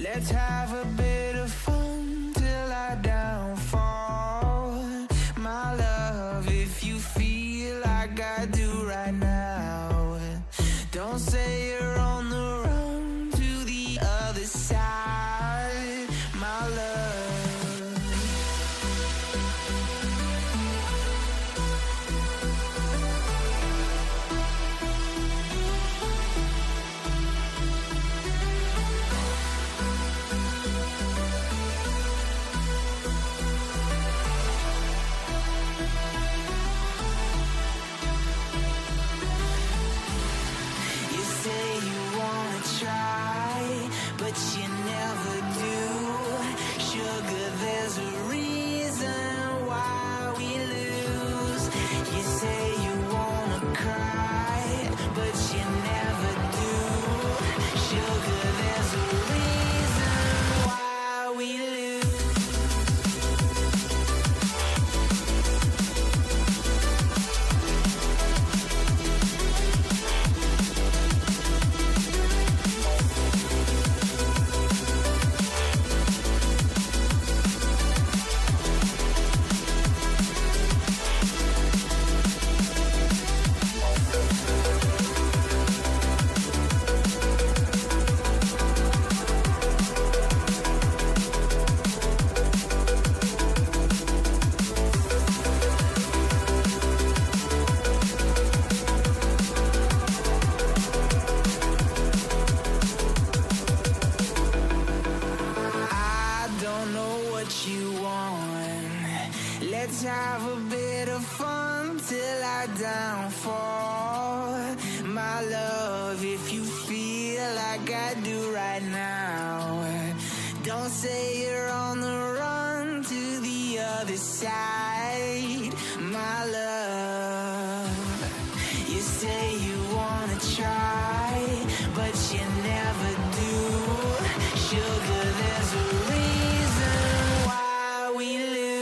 Let's have a bit of fun till I downfall. My love, if you feel like I do right now, don't say you're on the run to the other side, my love. But you never do. Sugar, there's a reason why we lose. You say you wanna cry, but you never do. Sugar, there's a reason why we lose. Let's have a bit of fun till I downfall. My love, if you feel like I do right now, don't say you're on the run to the other side, my love. You say you wanna try, but you never do. Sugar, there's a reason why we lose.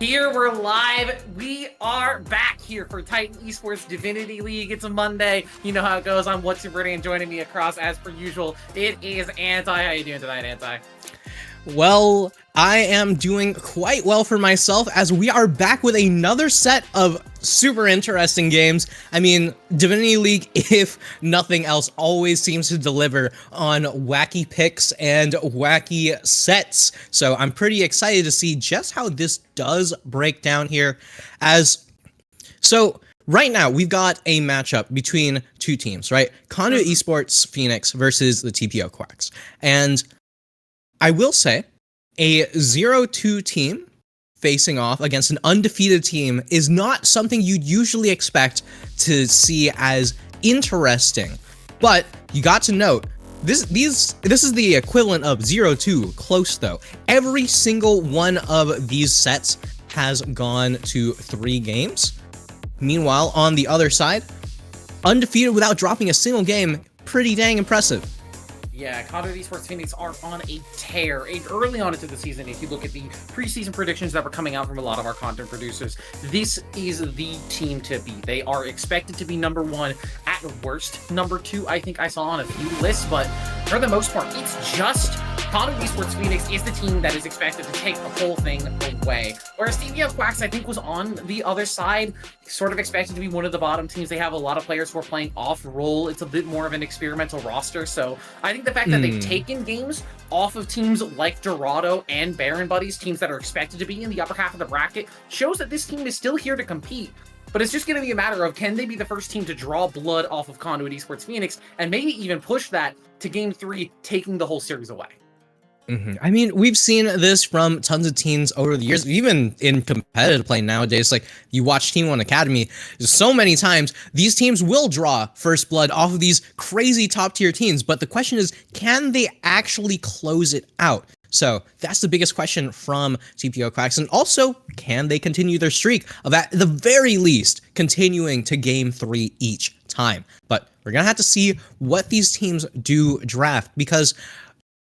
Here we're live. We are back here for Titan Esports Divinity League. It's a Monday. You know how it goes. I'm What's Your Birdie, and joining me across, as per usual, it is Anti. How you doing tonight, Anti? Well, I am doing quite well for myself as we are back with another set of super interesting games. I mean, Divinity League, if nothing else, always seems to deliver on wacky picks and wacky sets. So I'm pretty excited to see just how this does break down here. So right now, we've got a matchup between two teams, right? Conduit Esports Phoenix versus the TPO Quacks. And I will say, a 0-2 team facing off against an undefeated team is not something you'd usually expect to see as interesting. But you got to note, this is the equivalent of 0-2 close though. Every single one of these sets has gone to 3 games. Meanwhile, on the other side, undefeated without dropping a single game, pretty dang impressive. Yeah, Conduit Esports Phoenix are on a tear early on into the season. If you look at the preseason predictions that were coming out from a lot of our content producers, this is the team to beat. They are expected to be number 1, at worst number 2, I think I saw on a few lists, but for the most part, it's just Conduit Esports Phoenix is the team that is expected to take the whole thing away. Whereas TPO Quacks, I think, was on the other side, sort of expected to be one of the bottom teams. They have a lot of players who are playing off-role. It's a bit more of an experimental roster, so I think the fact that they've taken games off of teams like Dorado and Baron Buddies, teams that are expected to be in the upper half of the bracket, shows that this team is still here to compete. But it's just going to be a matter of, can they be the first team to draw blood off of Conduit Esports Phoenix and maybe even push that to Game 3, taking the whole series away? I mean, we've seen this from tons of teams over the years, even in competitive play nowadays. Like, you watch Team 1 Academy, so many times, these teams will draw first blood off of these crazy top-tier teams, but the question is, can they actually close it out? So that's the biggest question from TPO Quacks, and also, can they continue their streak of, at the very least, continuing to Game 3 each time? But we're gonna have to see what these teams do draft, because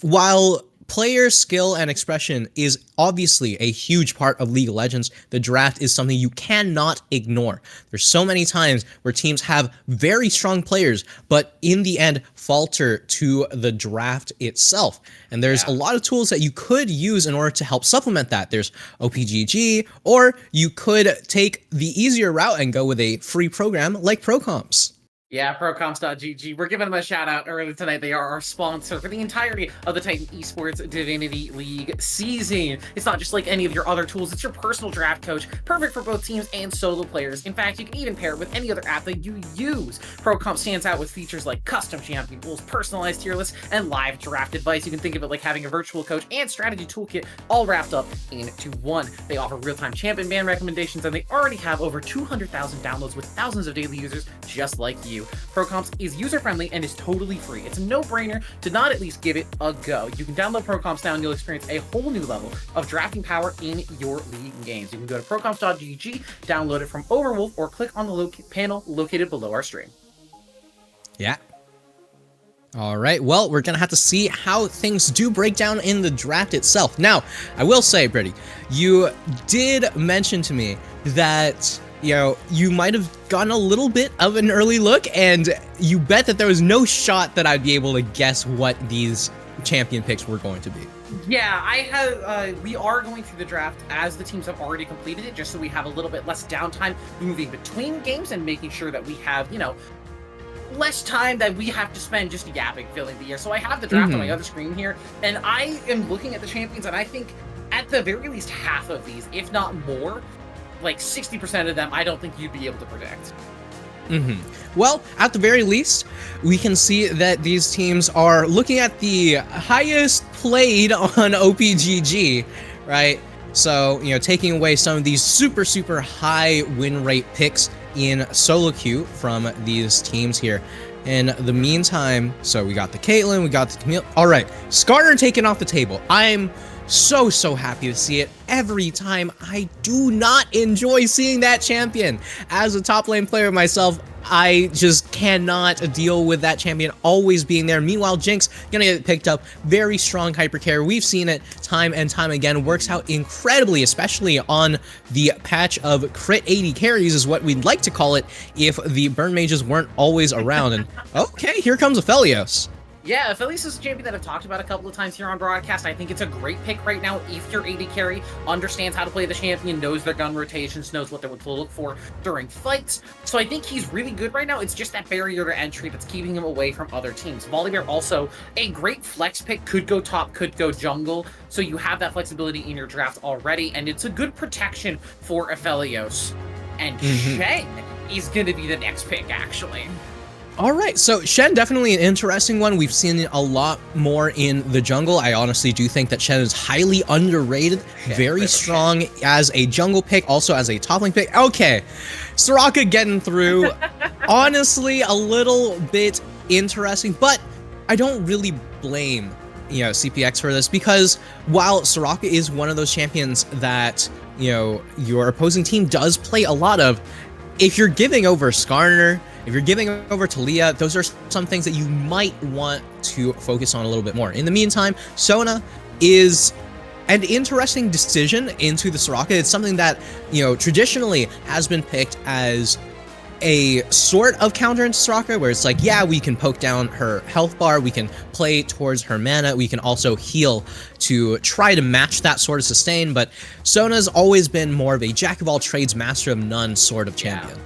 while player skill and expression is obviously a huge part of League of Legends, the draft is something you cannot ignore. There's so many times where teams have very strong players, but in the end falter to the draft itself. And there's a lot of tools that you could use in order to help supplement that. There's OPGG, or you could take the easier route and go with a free program like ProComps. Yeah, ProComps.gg. We're giving them a shout out early tonight. They are our sponsor for the entirety of the Titan Esports Divinity League season. It's not just like any of your other tools. It's your personal draft coach, perfect for both teams and solo players. In fact, you can even pair it with any other app that you use. ProComps stands out with features like custom champion pools, personalized tier lists, and live draft advice. You can think of it like having a virtual coach and strategy toolkit all wrapped up into one. They offer real-time champion ban recommendations, and they already have over 200,000 downloads with thousands of daily users just like you. ProComps is user-friendly and is totally free. It's a no-brainer to not at least give it a go. You can download ProComps now and you'll experience a whole new level of drafting power in your league games. You can go to ProComps.gg, download it from Overwolf, or click on the panel located below our stream. Yeah. All right, well, we're gonna have to see how things do break down in the draft itself. Now, I will say, Brady, you did mention to me that, you know, you might have gotten a little bit of an early look, and you bet that there was no shot that I'd be able to guess what these champion picks were going to be. Yeah, I have. We are going through the draft as the teams have already completed it, just so we have a little bit less downtime moving between games and making sure that we have, you know, less time that we have to spend just yapping, filling the year. So I have the draft on my other screen here, and I am looking at the champions, and I think at the very least half of these, if not more, like 60% of them, I don't think you'd be able to predict. Well, at the very least, we can see that these teams are looking at the highest played on OPGG, right? So, you know, taking away some of these super high win rate picks in solo queue from these teams here. In the meantime, so we got the Caitlyn, we got the Camille. All right, Skarner taken off the table. I'm So happy to see it every time. I do not enjoy seeing that champion. As a top lane player myself, I just cannot deal with that champion always being there. Meanwhile, Jinx gonna get picked up. Very strong hyper carry. We've seen it time and time again. Works out incredibly, especially on the patch of crit 80 carries is what we'd like to call it if the burn mages weren't always around. And okay, here comes Aphelios. Yeah, Aphelios is a champion that I've talked about a couple of times here on broadcast. I think it's a great pick right now if your AD carry understands how to play the champion, knows their gun rotations, knows what to look for during fights. So I think he's really good right now. It's just that barrier to entry that's keeping him away from other teams. Volibear also a great flex pick, could go top, could go jungle. So you have that flexibility in your draft already, and it's a good protection for Aphelios. And Shen is going to be the next pick, actually. All right, so Shen, definitely an interesting one. We've seen it a lot more in the jungle. I honestly do think that Shen is highly underrated, very strong as a jungle pick, also as a top lane pick. Okay, Soraka getting through. Honestly, a little bit interesting, but I don't really blame, CPX for this, because while Soraka is one of those champions that, your opposing team does play a lot of, if you're giving over Skarner, if you're giving over Talia, those are some things that you might want to focus on a little bit more. In the meantime, Sona is an interesting decision into the Soraka. It's something that, traditionally has been picked as a sort of counter into Soraka, where it's like, yeah, we can poke down her health bar, we can play towards her mana, we can also heal to try to match that sort of sustain, but Sona's always been more of a jack of all trades, master of none sort of champion.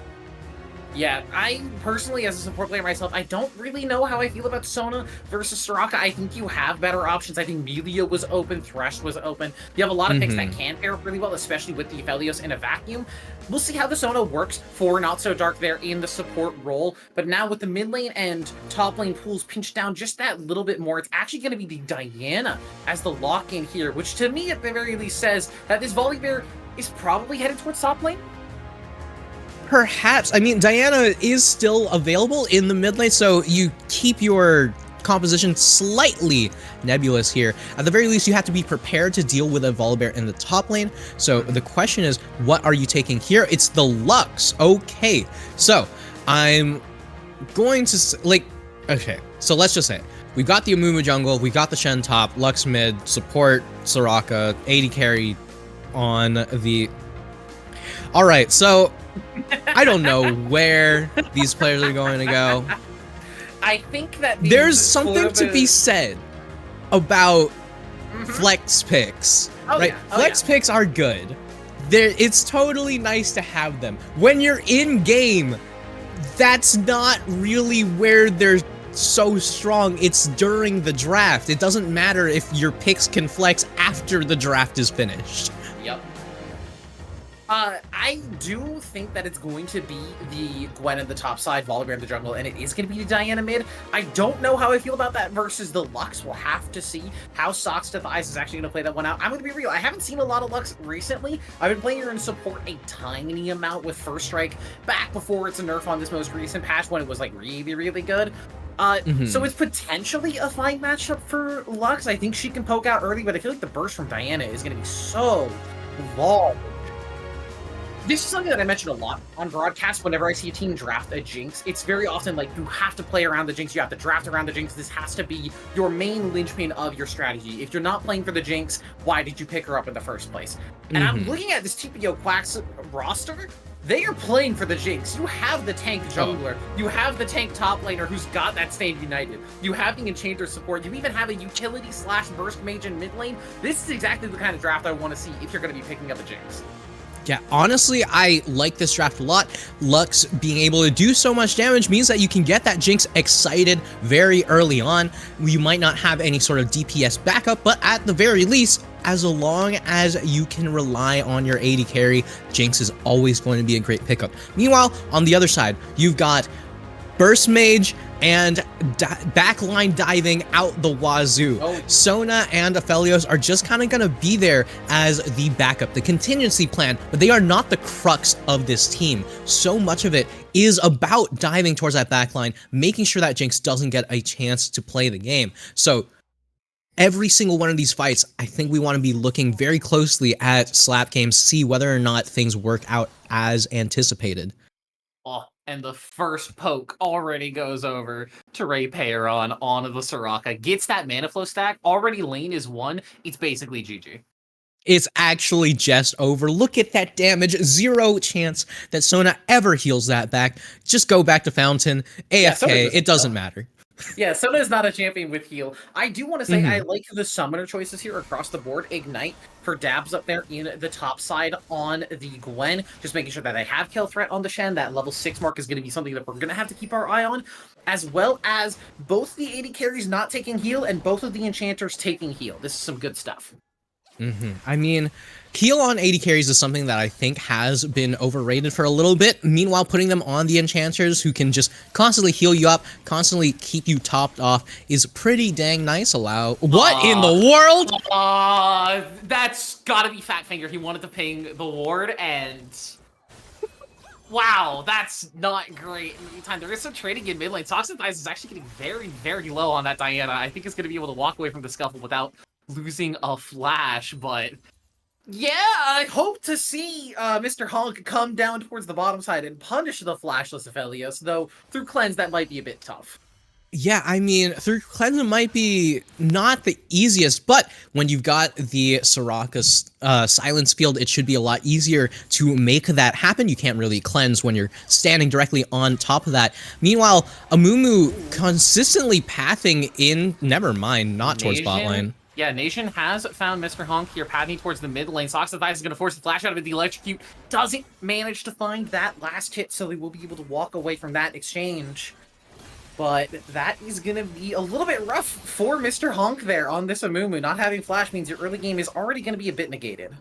Yeah, I personally, as a support player myself, I don't really know how I feel about Sona versus Soraka. I think you have better options. I think Melia was open, Thresh was open. You have a lot of picks that can pair up really well, especially with the Aphelios in a vacuum. We'll see how the Sona works for Not So Dark there in the support role. But now with the mid lane and top lane pools pinched down just that little bit more, it's actually going to be the Diana as the lock-in here, which to me at the very least says that this Volibear is probably headed towards top lane. Perhaps. I mean, Diana is still available in the mid lane, so you keep your composition slightly nebulous here. At the very least, you have to be prepared to deal with a Volibear in the top lane. So the question is, what are you taking here? It's the Lux. Okay, so I'm going to, okay, so let's just say, we've got the Amumu jungle, we've got the Shen top, Lux mid, support, Soraka, AD carry on the... All right, so I don't know where these players are going to go. I think that there's something to be said about flex picks, right? Flex picks are good. It's totally nice to have them. When you're in game, that's not really where they're so strong. It's during the draft. It doesn't matter if your picks can flex after the draft is finished. Yep. I do think that it's going to be the Gwen in the top side, Volibear in the jungle, and it is going to be the Diana mid. I don't know how I feel about that versus the Lux. We'll have to see how Socks to Thighs is actually going to play that one out. I'm going to be real. I haven't seen a lot of Lux recently. I've been playing her in support a tiny amount with First Strike back before its a nerf on this most recent patch when it was like really, really good. So it's potentially a fine matchup for Lux. I think she can poke out early, but I feel like the burst from Diana is going to be so long. This is something that I mentioned a lot on broadcast whenever I see a team draft a Jinx. It's very often like, you have to play around the Jinx, you have to draft around the Jinx. This has to be your main linchpin of your strategy. If you're not playing for the Jinx, why did you pick her up in the first place? And I'm looking at this TPO Quacks roster. They are playing for the Jinx. You have the tank jungler. You have the tank top laner who's got that Stand United. You have the Enchanter support. You even have a utility / burst mage in mid lane. This is exactly the kind of draft I want to see if you're going to be picking up a Jinx. Yeah, honestly, I like this draft a lot. Lux being able to do so much damage means that you can get that Jinx excited very early on. You might not have any sort of DPS backup, but at the very least, as long as you can rely on your AD carry, Jinx is always going to be a great pickup. Meanwhile, on the other side, you've got Burst Mage and backline diving out the wazoo. Sona and Aphelios are just kind of going to be there as the backup, the contingency plan, but they are not the crux of this team. So much of it is about diving towards that backline, making sure that Jinx doesn't get a chance to play the game. So every single one of these fights, I think we want to be looking very closely at slap games, see whether or not things work out as anticipated. Oh, and the first poke already goes over to Ray Peyron on the Soraka. Gets that mana flow stack. Already lane is 1. It's basically GG. It's actually just over. Look at that damage. 0 chance that Sona ever heals that back. Just go back to Fountain. AFK, it doesn't matter. Yeah, Sona is not a champion with heal. I do want to say I like the summoner choices here across the board. Ignite for Dabs up there in the top side on the Gwen. Just making sure that they have kill threat on the Shen. That level 6 mark is going to be something that we're going to have to keep our eye on. As well as both the AD carries not taking heal and both of the enchanters taking heal. This is some good stuff. I mean, heal on AD carries is something that I think has been overrated for a little bit. Meanwhile, putting them on the enchanters who can just constantly heal you up, constantly keep you topped off is pretty dang nice. What in the world? That's gotta be Fat Finger. He wanted to ping the ward and... Wow, that's not great. In the meantime, there is some trading in mid lane. Toxic is actually getting very, very low on that Diana. I think it's going to be able to walk away from the scuffle without losing a flash, but yeah, I hope to see Mr. Honk come down towards the bottom side and punish the flashless Aphelios, though through cleanse that might be a bit tough. Yeah, I mean, through cleanse might be not the easiest, but when you've got the Soraka's silence field, it should be a lot easier to make that happen. You can't really cleanse when you're standing directly on top of that. Meanwhile, Amumu consistently pathing in, never mind, not towards bot lane. Yeah, Nation has found Mr. Honk here, padding towards the mid lane. Soxathias is going to force the flash out of it. The electrocute doesn't manage to find that last hit, so they will be able to walk away from that exchange. But that is going to be a little bit rough for Mr. Honk there on this Amumu. Not having flash means your early game is already going to be a bit negated.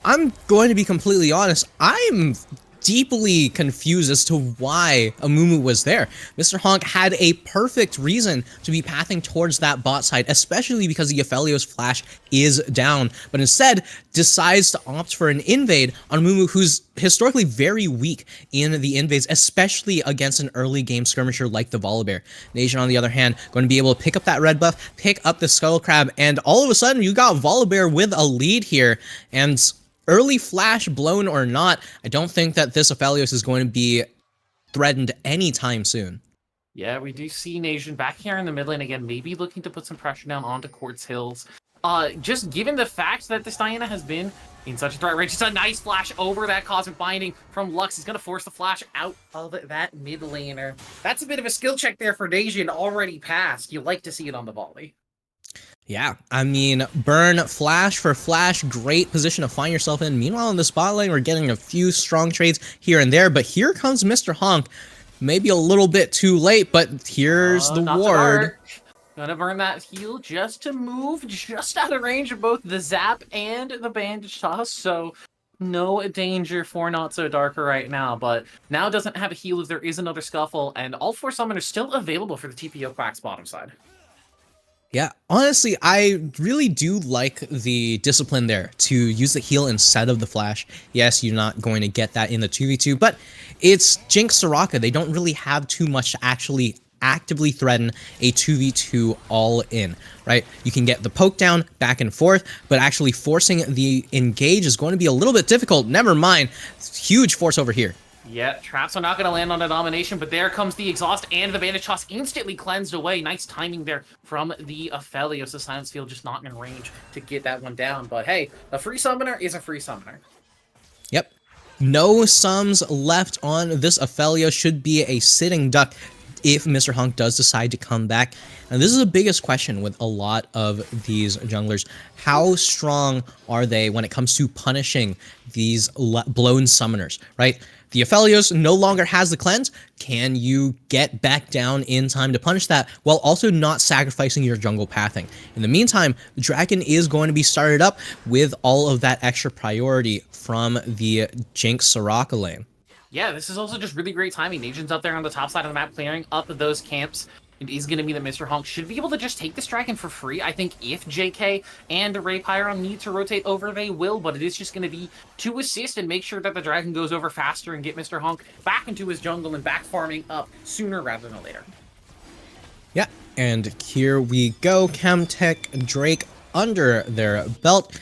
I'm going to be completely honest. I'm deeply confused as to why Amumu was there. Mr. Honk had a perfect reason to be pathing towards that bot side, especially because the Aphelios flash is down, but instead decides to opt for an invade on Amumu, who's historically very weak in the invades, especially against an early game skirmisher like the Volibear. Nation, on the other hand, going to be able to pick up that red buff, pick up the Scuttle Crab, and all of a sudden you got Volibear with a lead here, and early flash blown or not, I don't think that this Aphelios is going to be threatened anytime soon. Yeah, we do see Nation back here in the mid lane again, maybe looking to put some pressure down onto Quartz Hills. Just given the fact that this Diana has been in such a threat range, it's a nice flash over that Cosmic Binding from Lux. He's going to force the flash out of that mid laner. That's a bit of a skill check there for Nation already passed. You like to see it on the volley. Yeah, I mean, burn flash for flash, great position to find yourself in. Meanwhile, in the spot lane, we're getting a few strong trades here and there, but here comes Mr. Honk. Maybe a little bit too late, but here's the ward. Gonna burn that heal just to move just out of range of both the zap and the bandage toss, so no danger for Not So Darker right now, but now doesn't have a heal if there is another scuffle, and all 4 summoners still available for the TPO Quacks bottom side. Yeah, honestly, I really do like the discipline there to use the heal instead of the flash. Yes, you're not going to get that in the 2v2, but it's Jinx Soraka. They don't really have too much to actually actively threaten a 2v2 all in, right? You can get the poke down back and forth, but actually forcing the engage is going to be a little bit difficult. Never mind, huge force over here. Yeah, traps are not going to land on the domination, but there comes the exhaust and the bandage toss instantly cleansed away. Nice timing there from the Aphelios. The silence field just not in range to get that one down. But hey, a free summoner is a free summoner. Yep. No sums left on this Aphelios. Should be a sitting duck if Mr. Honk does decide to come back. And this is the biggest question with a lot of these junglers. How strong are they when it comes to punishing these blown summoners, right? The Aphelios no longer has the cleanse. Can you get back down in time to punish that while also not sacrificing your jungle pathing? In the meantime, the dragon is going to be started up with all of that extra priority from the Jinx Soraka lane. Yeah, this is also just really great timing. Nation's up there on the top side of the map, clearing up those camps. It is going to be that Mr. Honk should be able to just take this dragon for free. I think if JK and Ray Pyron need to rotate over, they will, but it is just going to be to assist and make sure that the dragon goes over faster and get Mr. Honk back into his jungle and back farming up sooner rather than later. Yeah, And here we go, Chemtech Drake under their belt.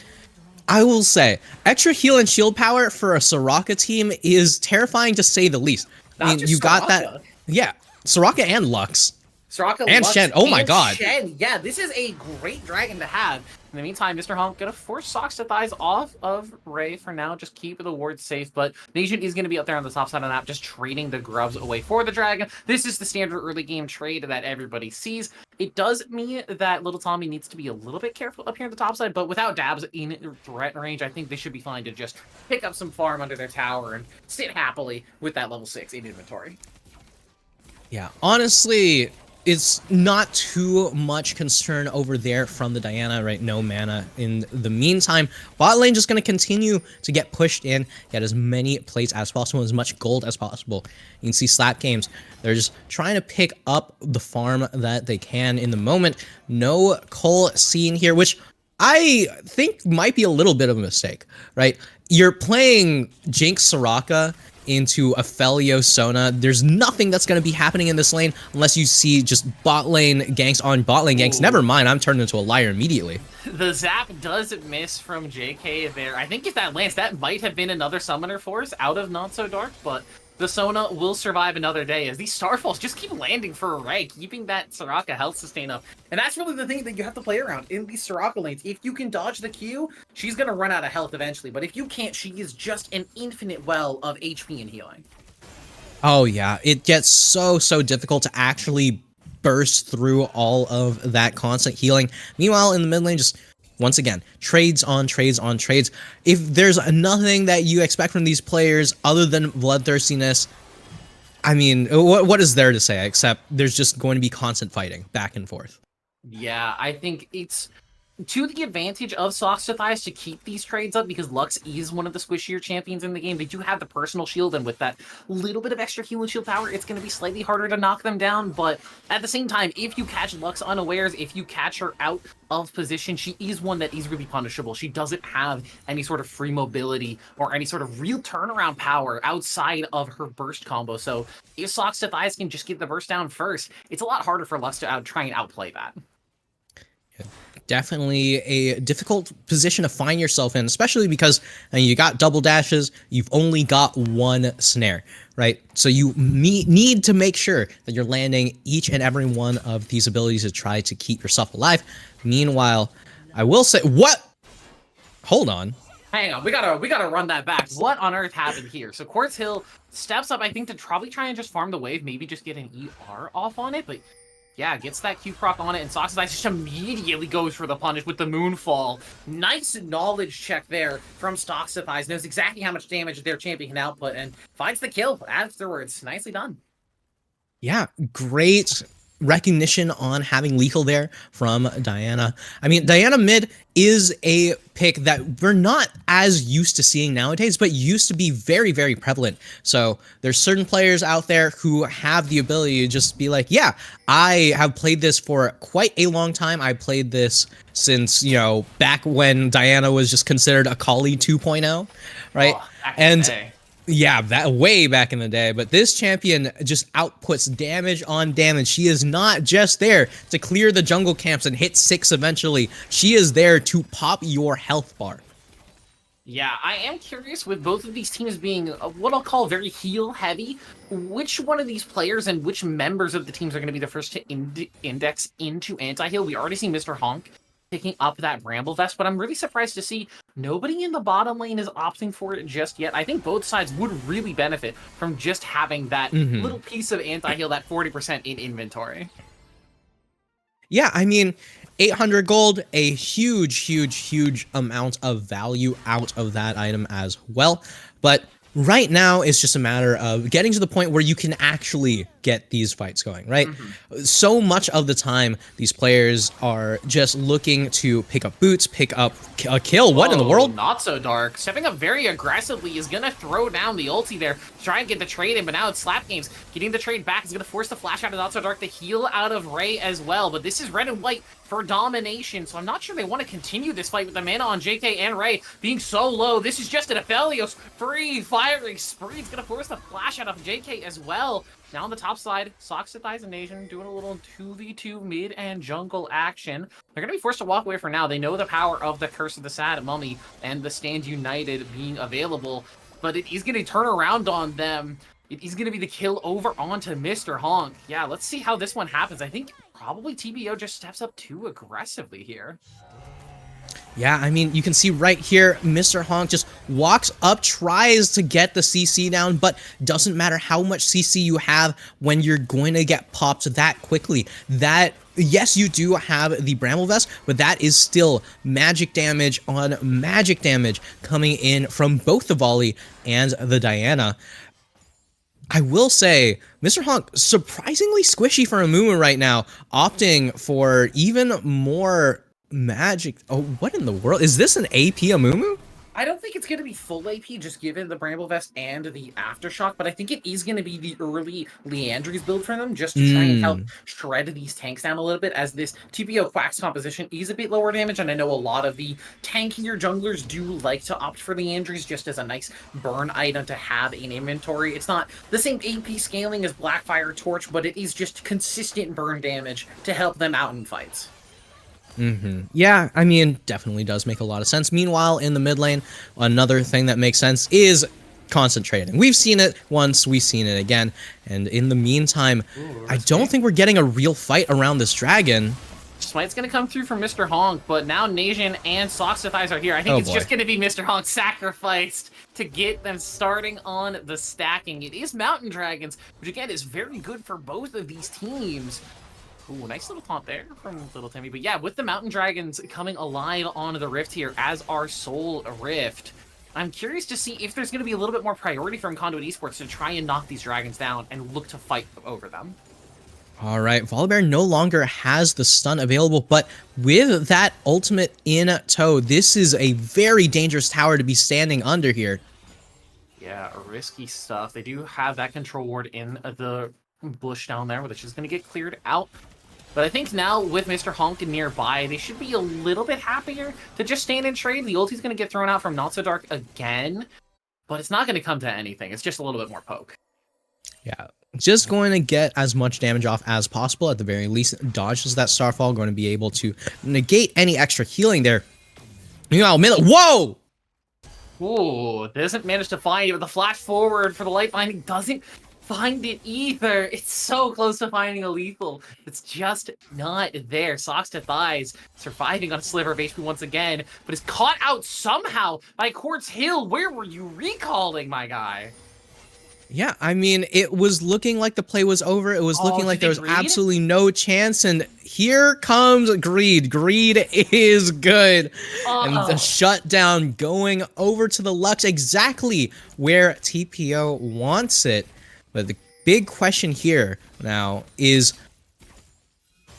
I will say, extra heal and shield power for a Soraka team is terrifying to say the least. I mean, you got that. Yeah, Soraka and Lux. Soraka, and Lux, Shen. Oh my god. Shen. Yeah, this is a great dragon to have. In the meantime, Mr. Honk gonna force Socks to Thighs off of Ray for now. Just keep the ward safe. But Nation is gonna be up there on the top side of the map, just trading the grubs away for the dragon. This is the standard early game trade that everybody sees. It does mean that Little Tommy needs to be a little bit careful up here on the top side, but without dabs in threat range, I think they should be fine to just pick up some farm under their tower and sit happily with that level 6 in inventory. Yeah, honestly, it's not too much concern over there from the Diana, right? No mana. In the meantime, bot lane just going to continue to get pushed in, get as many plates as possible, as much gold as possible. You can see Slap Games, they're just trying to pick up the farm that they can in the moment. No Cole seen here, which I think might be a little bit of a mistake, right? You're playing Jinx Soraka into a Felio Sona. There's nothing that's going to be happening in this lane unless you see just bot lane ganks on bot lane ganks. Ooh. Never mind, I'm turned into a liar immediately. The zap does miss from JK there. I think if that lands, that might have been another summoner force out of Not So Dark, but the Sona will survive another day as these Starfalls just keep landing for Ray, keeping that Soraka health sustain up. And that's really the thing that you have to play around in these Soraka lanes. If you can dodge the Q, she's going to run out of health eventually. But if you can't, she is just an infinite well of HP and healing. Oh yeah, it gets so difficult to actually burst through all of that constant healing. Meanwhile, in the mid lane, just once again, trades on trades on trades. If there's nothing that you expect from these players other than bloodthirstiness, I mean, what is there to say except there's just going to be constant fighting back and forth? Yeah, I think it's to the advantage of Socks to Thighs to keep these trades up because Lux is one of the squishier champions in the game. They do have the personal shield, and with that little bit of extra heal and shield power, it's going to be slightly harder to knock them down. But at the same time, if you catch Lux unawares, if you catch her out of position, she is one that is really punishable. She doesn't have any sort of free mobility or any sort of real turnaround power outside of her burst combo. So if Socks to Thighs can just get the burst down first, it's a lot harder for Lux to try and outplay that. Yeah. Definitely a difficult position to find yourself in, especially because you got double dashes, you've only got one snare, right? So you need to make sure that you're landing each and every one of these abilities to try to keep yourself alive. Meanwhile, I will say, what? Hold on. Hang on, we gotta run that back. What on earth happened here? So Quartz Hill steps up, I think, to probably try and just farm the wave, maybe just get an ER off on it, but yeah, gets that Q proc on it, and Socks to Thighs just immediately goes for the punish with the Moonfall. Nice knowledge check there from Socks to Thighs. Knows exactly how much damage their champion can output, and finds the kill afterwards. Nicely done. Yeah, great recognition on having lethal there from Diana. I mean, Diana mid is a pick that we're not as used to seeing nowadays, but used to be very prevalent. So there's certain players out there who have the ability to just be like, yeah, I have played this for quite a long time. I played this since, you know, back when Diana was just considered a Kali 2.0, right? Oh, and yeah, that way back in the day, but this champion just outputs damage on damage. She is not just there to clear the jungle camps and hit 6 eventually. She is there to pop your health bar. Yeah, I am curious with both of these teams being what I'll call very heal heavy, which one of these players and which members of the teams are going to be the first to index into anti-heal. We already see Mr. Honk picking up that Bramble Vest, but I'm really surprised to see nobody in the bottom lane is opting for it just yet. I think both sides would really benefit from just having that little piece of anti-heal, that 40% in inventory. Yeah, I mean, 800 gold, a huge amount of value out of that item as well. But right now, it's just a matter of getting to the point where you can actually get these fights going, right? So much of the time, these players are just looking to pick up boots, pick up a kill. What in the world? Not so dark. Stepping up very aggressively is going to throw down the ulti there, try and get the trade in, but now it's Slap Games. Getting the trade back is going to force the flash out of Not So Dark, the heal out of Ray as well. But this is red and white for domination, so I'm not sure they want to continue this fight with the mana on JK and Ray being so low. This is just an Aphelios free 5 firing spree. It's going to force the flash out of JK as well. Now on the top side, Socks to Thighs and Nation doing a little 2v2 mid and jungle action. They're going to be forced to walk away for now. They know the power of the Curse of the Sad Mummy and the Stand United being available, but it is going to turn around on them. It is going to be the kill over onto Mr. Honk. Yeah, let's see how this one happens. I think probably TPO just steps up too aggressively here. Yeah, I mean, you can see right here, Mr. Honk just walks up, tries to get the CC down, but doesn't matter how much CC you have when you're going to get popped that quickly. Yes, you do have the Bramble Vest, but that is still magic damage on magic damage coming in from both the Volley and the Diana. I will say, Mr. Honk, surprisingly squishy for a Amumu right now, opting for even more magic. Oh, what in the world? Is this an AP Amumu? I don't think it's going to be full AP, just given the Bramble Vest and the Aftershock, but I think it is going to be the early Leandry's build for them, just to try and help shred these tanks down a little bit, as this TPO Quacks composition is a bit lower damage, and I know a lot of the tankier junglers do like to opt for Leandry's just as a nice burn item to have in inventory. It's not the same AP scaling as Blackfire Torch, but it is just consistent burn damage to help them out in fights. Yeah, I mean, definitely does make a lot of sense. Meanwhile, in the mid lane, another thing that makes sense is concentrating. We've seen it once, we've seen it again, and in the meantime, I don't think we're getting a real fight around this dragon. Smite's going to come through from Mr. Honk, but now Nation and Socks to Thighs are here. I think it's just going to be Mr. Honk sacrificed to get them starting on the stacking. It is Mountain Dragons, which again is very good for both of these teams. Ooh, nice little taunt there from Little Timmy. But yeah, with the Mountain Dragons coming alive onto the Rift here as our sole Rift, I'm curious to see if there's going to be a little bit more priority from Conduit Esports to try and knock these dragons down and look to fight over them. All right, Volibear no longer has the stun available, but with that ultimate in tow, this is a very dangerous tower to be standing under here. Yeah, risky stuff. They do have that control ward in the bush down there, which is going to get cleared out. But I think now with Mr. Honk nearby, they should be a little bit happier to just stand and trade. The ulti's going to get thrown out from Not So Dark again, but it's not going to come to anything. It's just a little bit more poke. Yeah. Just going to get as much damage off as possible. At the very least, dodges that Starfall, going to be able to negate any extra healing there. Meanwhile, whoa! Ooh, doesn't manage to find it with the flash forward for the light binding. Doesn't find it either. It's so close to finding a lethal. It's just not there. Socks to Thighs surviving on a sliver of HP once again, but is caught out somehow by Quartz Hill. Where were you recalling, my guy? Yeah, I mean, it was looking like the play was over. It was looking like there was absolutely no chance, and here comes Greed. Greed is good. And the shutdown going over to the Lux, exactly where TPO wants it. But the big question here now is,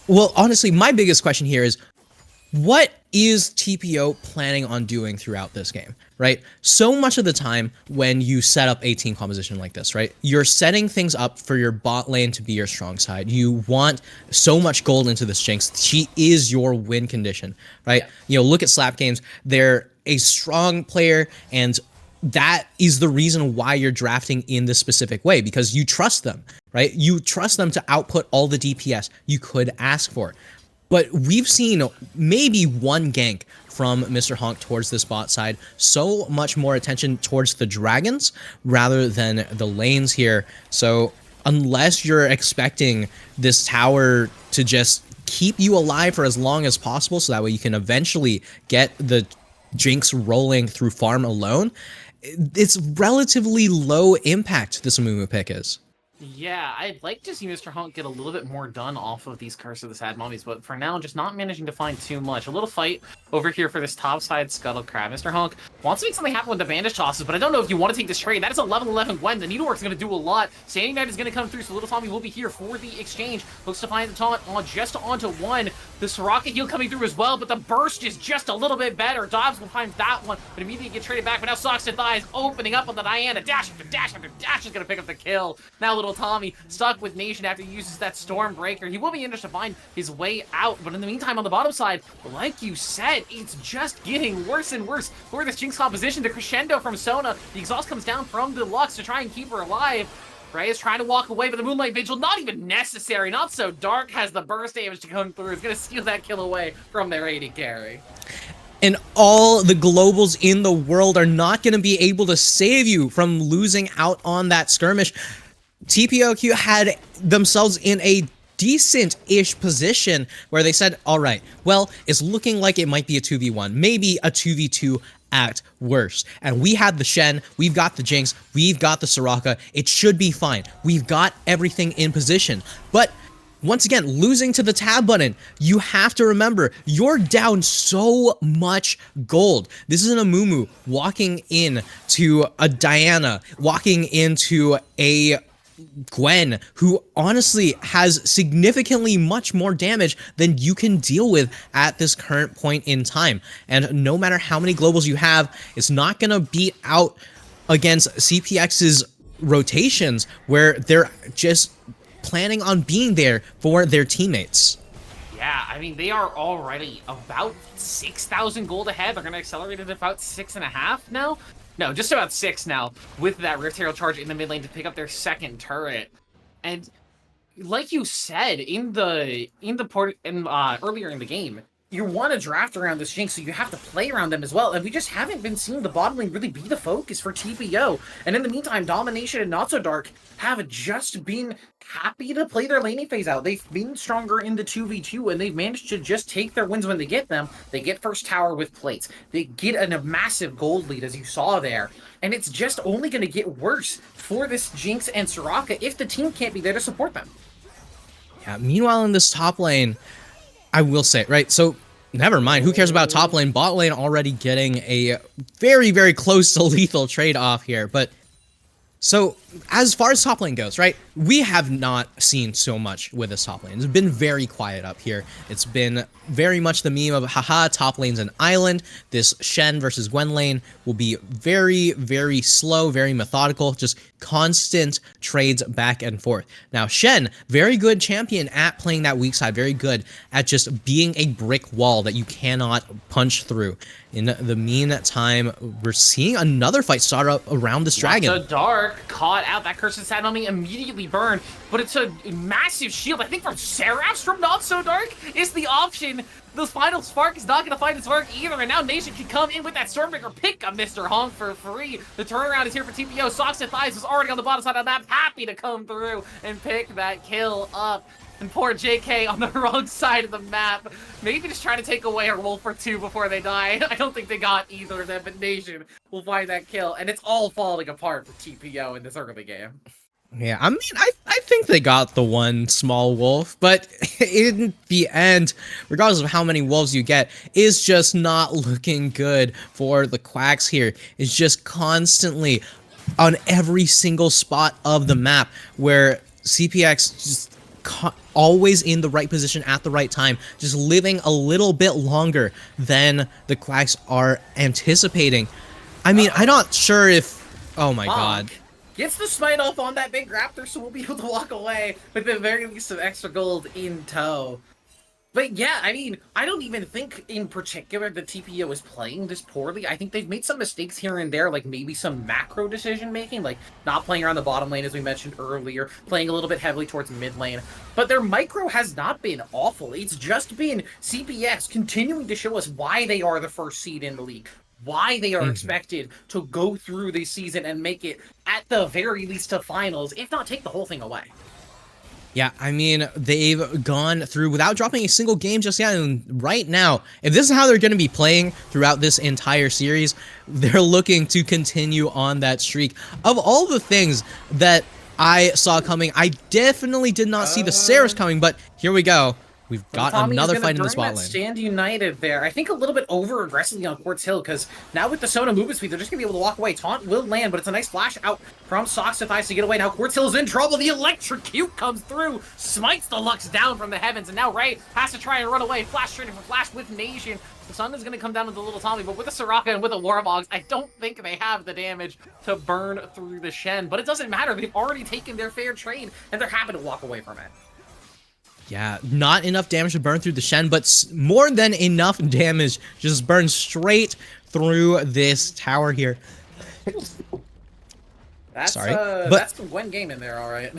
well, honestly, my biggest question here is, what is TPO planning on doing throughout this game, right? So much of the time when you set up a team composition like this, right, you're setting things up for your bot lane to be your strong side. You want so much gold into this Jinx. She is your win condition, right? Yeah. You know, look at Slap Games. They're a strong player, and that is the reason why you're drafting in this specific way, because you trust them, right? You trust them to output all the DPS you could ask for. But we've seen maybe one gank from Mr. Honk towards this bot side. So much more attention towards the dragons rather than the lanes here. So unless you're expecting this tower to just keep you alive for as long as possible, so that way you can eventually get the Jinx rolling through farm alone, it's relatively low impact, this Amumu pick is. Yeah, I'd like to see Mr. Honk get a little bit more done off of these Curse of the Sad Mummies, but for now, just not managing to find too much. A little fight over here for this top side Scuttle Crab. Mr. Honk wants to make something happen with the bandage tosses, but I don't know if you want to take this trade. That is a level 11 Gwen. The Needlework's going to do a lot. Standing Knight is going to come through, so Little Tommy will be here for the exchange. Looks to find the taunt on just onto one. The Soraka heal coming through as well, but the burst is just a little bit better. Dobbs will find that one, but immediately get traded back. But now Socks to Thighs opening up on the Diana. Dash after dash after dash is going to pick up the kill. Now Little little Tommy stuck with Nation after he uses that Stormbreaker. He will be able to find his way out, but in the meantime, on the bottom side, like you said, it's just getting worse and worse for this Jinx composition. The crescendo from Sona, the exhaust comes down from Deluxe to try and keep her alive. Ray is trying to walk away, but the Moonlight Vigil, not even necessary. Not so dark has the burst damage to come through. It's going to steal that kill away from their AD carry. And all the globals in the world are not going to be able to save you from losing out on that skirmish. TPOQ had themselves in a decent-ish position where they said, all right, well, it's looking like it might be a 2v1, maybe a 2v2 at worst. And we had the Shen, we've got the Jinx, we've got the Soraka. It should be fine. We've got everything in position. But once again, losing to the tab button, you have to remember, you're down so much gold. This is an Amumu walking in to a Diana, walking into a Gwen, who honestly has significantly much more damage than you can deal with at this current point in time. And no matter how many globals you have, it's not going to beat out against CPX's rotations where they're just planning on being there for their teammates. Yeah, I mean, they are already about 6,000 gold ahead. They're going to accelerate it about 6.5 now. No, just about 6 now, with that Rift Herald charge in the mid lane to pick up their second turret. And like you said, earlier in the game, you want to draft around this Jinx, so you have to play around them as well. And we just haven't been seeing the bottom lane really be the focus for TPO. And in the meantime, Domination and Not So Dark have just been happy to play their laning phase out. They've been stronger in the 2v2, and they've managed to just take their wins when they get them. They get first tower with plates. They get a massive gold lead, as you saw there. And it's just only going to get worse for this Jinx and Soraka if the team can't be there to support them. Yeah, meanwhile, in this top lane, I will say, right, so never mind, who cares about top lane? Bot lane already getting a very, very close to lethal trade-off here, but so as far as top lane goes, right, we have not seen so much with this top lane. It's been very quiet up here. It's been very much the meme of, haha, top lane's an island. This Shen versus Gwen lane will be very, very slow, very methodical, just constant trades back and forth. Now, Shen, very good champion at playing that weak side, very good at just being a brick wall that you cannot punch through. In the meantime, we're seeing another fight start up around this dragon. The Dark caught out. That Curse of Enemy immediately burned, but it's a massive shield. I think from Seraphs from Not So Dark is the option. The final spark is not going to find its mark either, and now Nation can come in with that Stormbreaker, pick up Mr. Honk for free. The turnaround is here for TPO. Socks and Thighs is already on the bottom side of the map, happy to come through and pick that kill up. And poor JK on the wrong side of the map. Maybe just trying to take away our Wolf or two before they die. I don't think they got either of them, but Nation will find that kill. And it's all falling apart for TPO in this early game. Yeah, I mean, I think they got the one small wolf, but in the end, regardless of how many wolves you get, is just not looking good for the Quacks here. It's just constantly on every single spot of the map where CPX just always in the right position at the right time, just living a little bit longer than the Quacks are anticipating. I mean, I'm not sure if... Oh my god. Gets the smite off on that big raptor, so we'll be able to walk away with the very least of extra gold in tow. But yeah, I mean, I don't even think in particular the TPO is playing this poorly. I think they've made some mistakes here and there, like maybe some macro decision making, like not playing around the bottom lane as we mentioned earlier, playing a little bit heavily towards mid lane. But their micro has not been awful. It's just been CPX continuing to show us why they are the first seed in the league, why they are expected to go through this season and make it at the very least to finals, if not take the whole thing away. Yeah, I mean, they've gone through without dropping a single game just yet, and right now, if this is how they're going to be playing throughout this entire series, they're looking to continue on that streak. Of all the things that I saw coming, I definitely did not see the Seraphs coming, but here we go. We've got Tommy is another going fight to in the bring spot that lane. stand united there. I think a little bit over aggressively on Quartz Hill, because now with the Sona movement speed, they're just going to be able to walk away. Taunt will land, but it's a nice flash out from Socks to Thighs to get away. Now Quartz Hill is in trouble. The electrocute comes through, smites the Lux down from the heavens, and now Ray has to try and run away. Flash straight for Flash with Nation. The Sun is going to come down with the little Tommy, but with the Soraka and with the Warmogs, I don't think they have the damage to burn through the Shen. But it doesn't matter. They've already taken their fair trade, and they're happy to walk away from it. Yeah, not enough damage to burn through the Shen, but more than enough damage just burn straight through this tower here. That's, Sorry, that's the Gwen game in there, all right.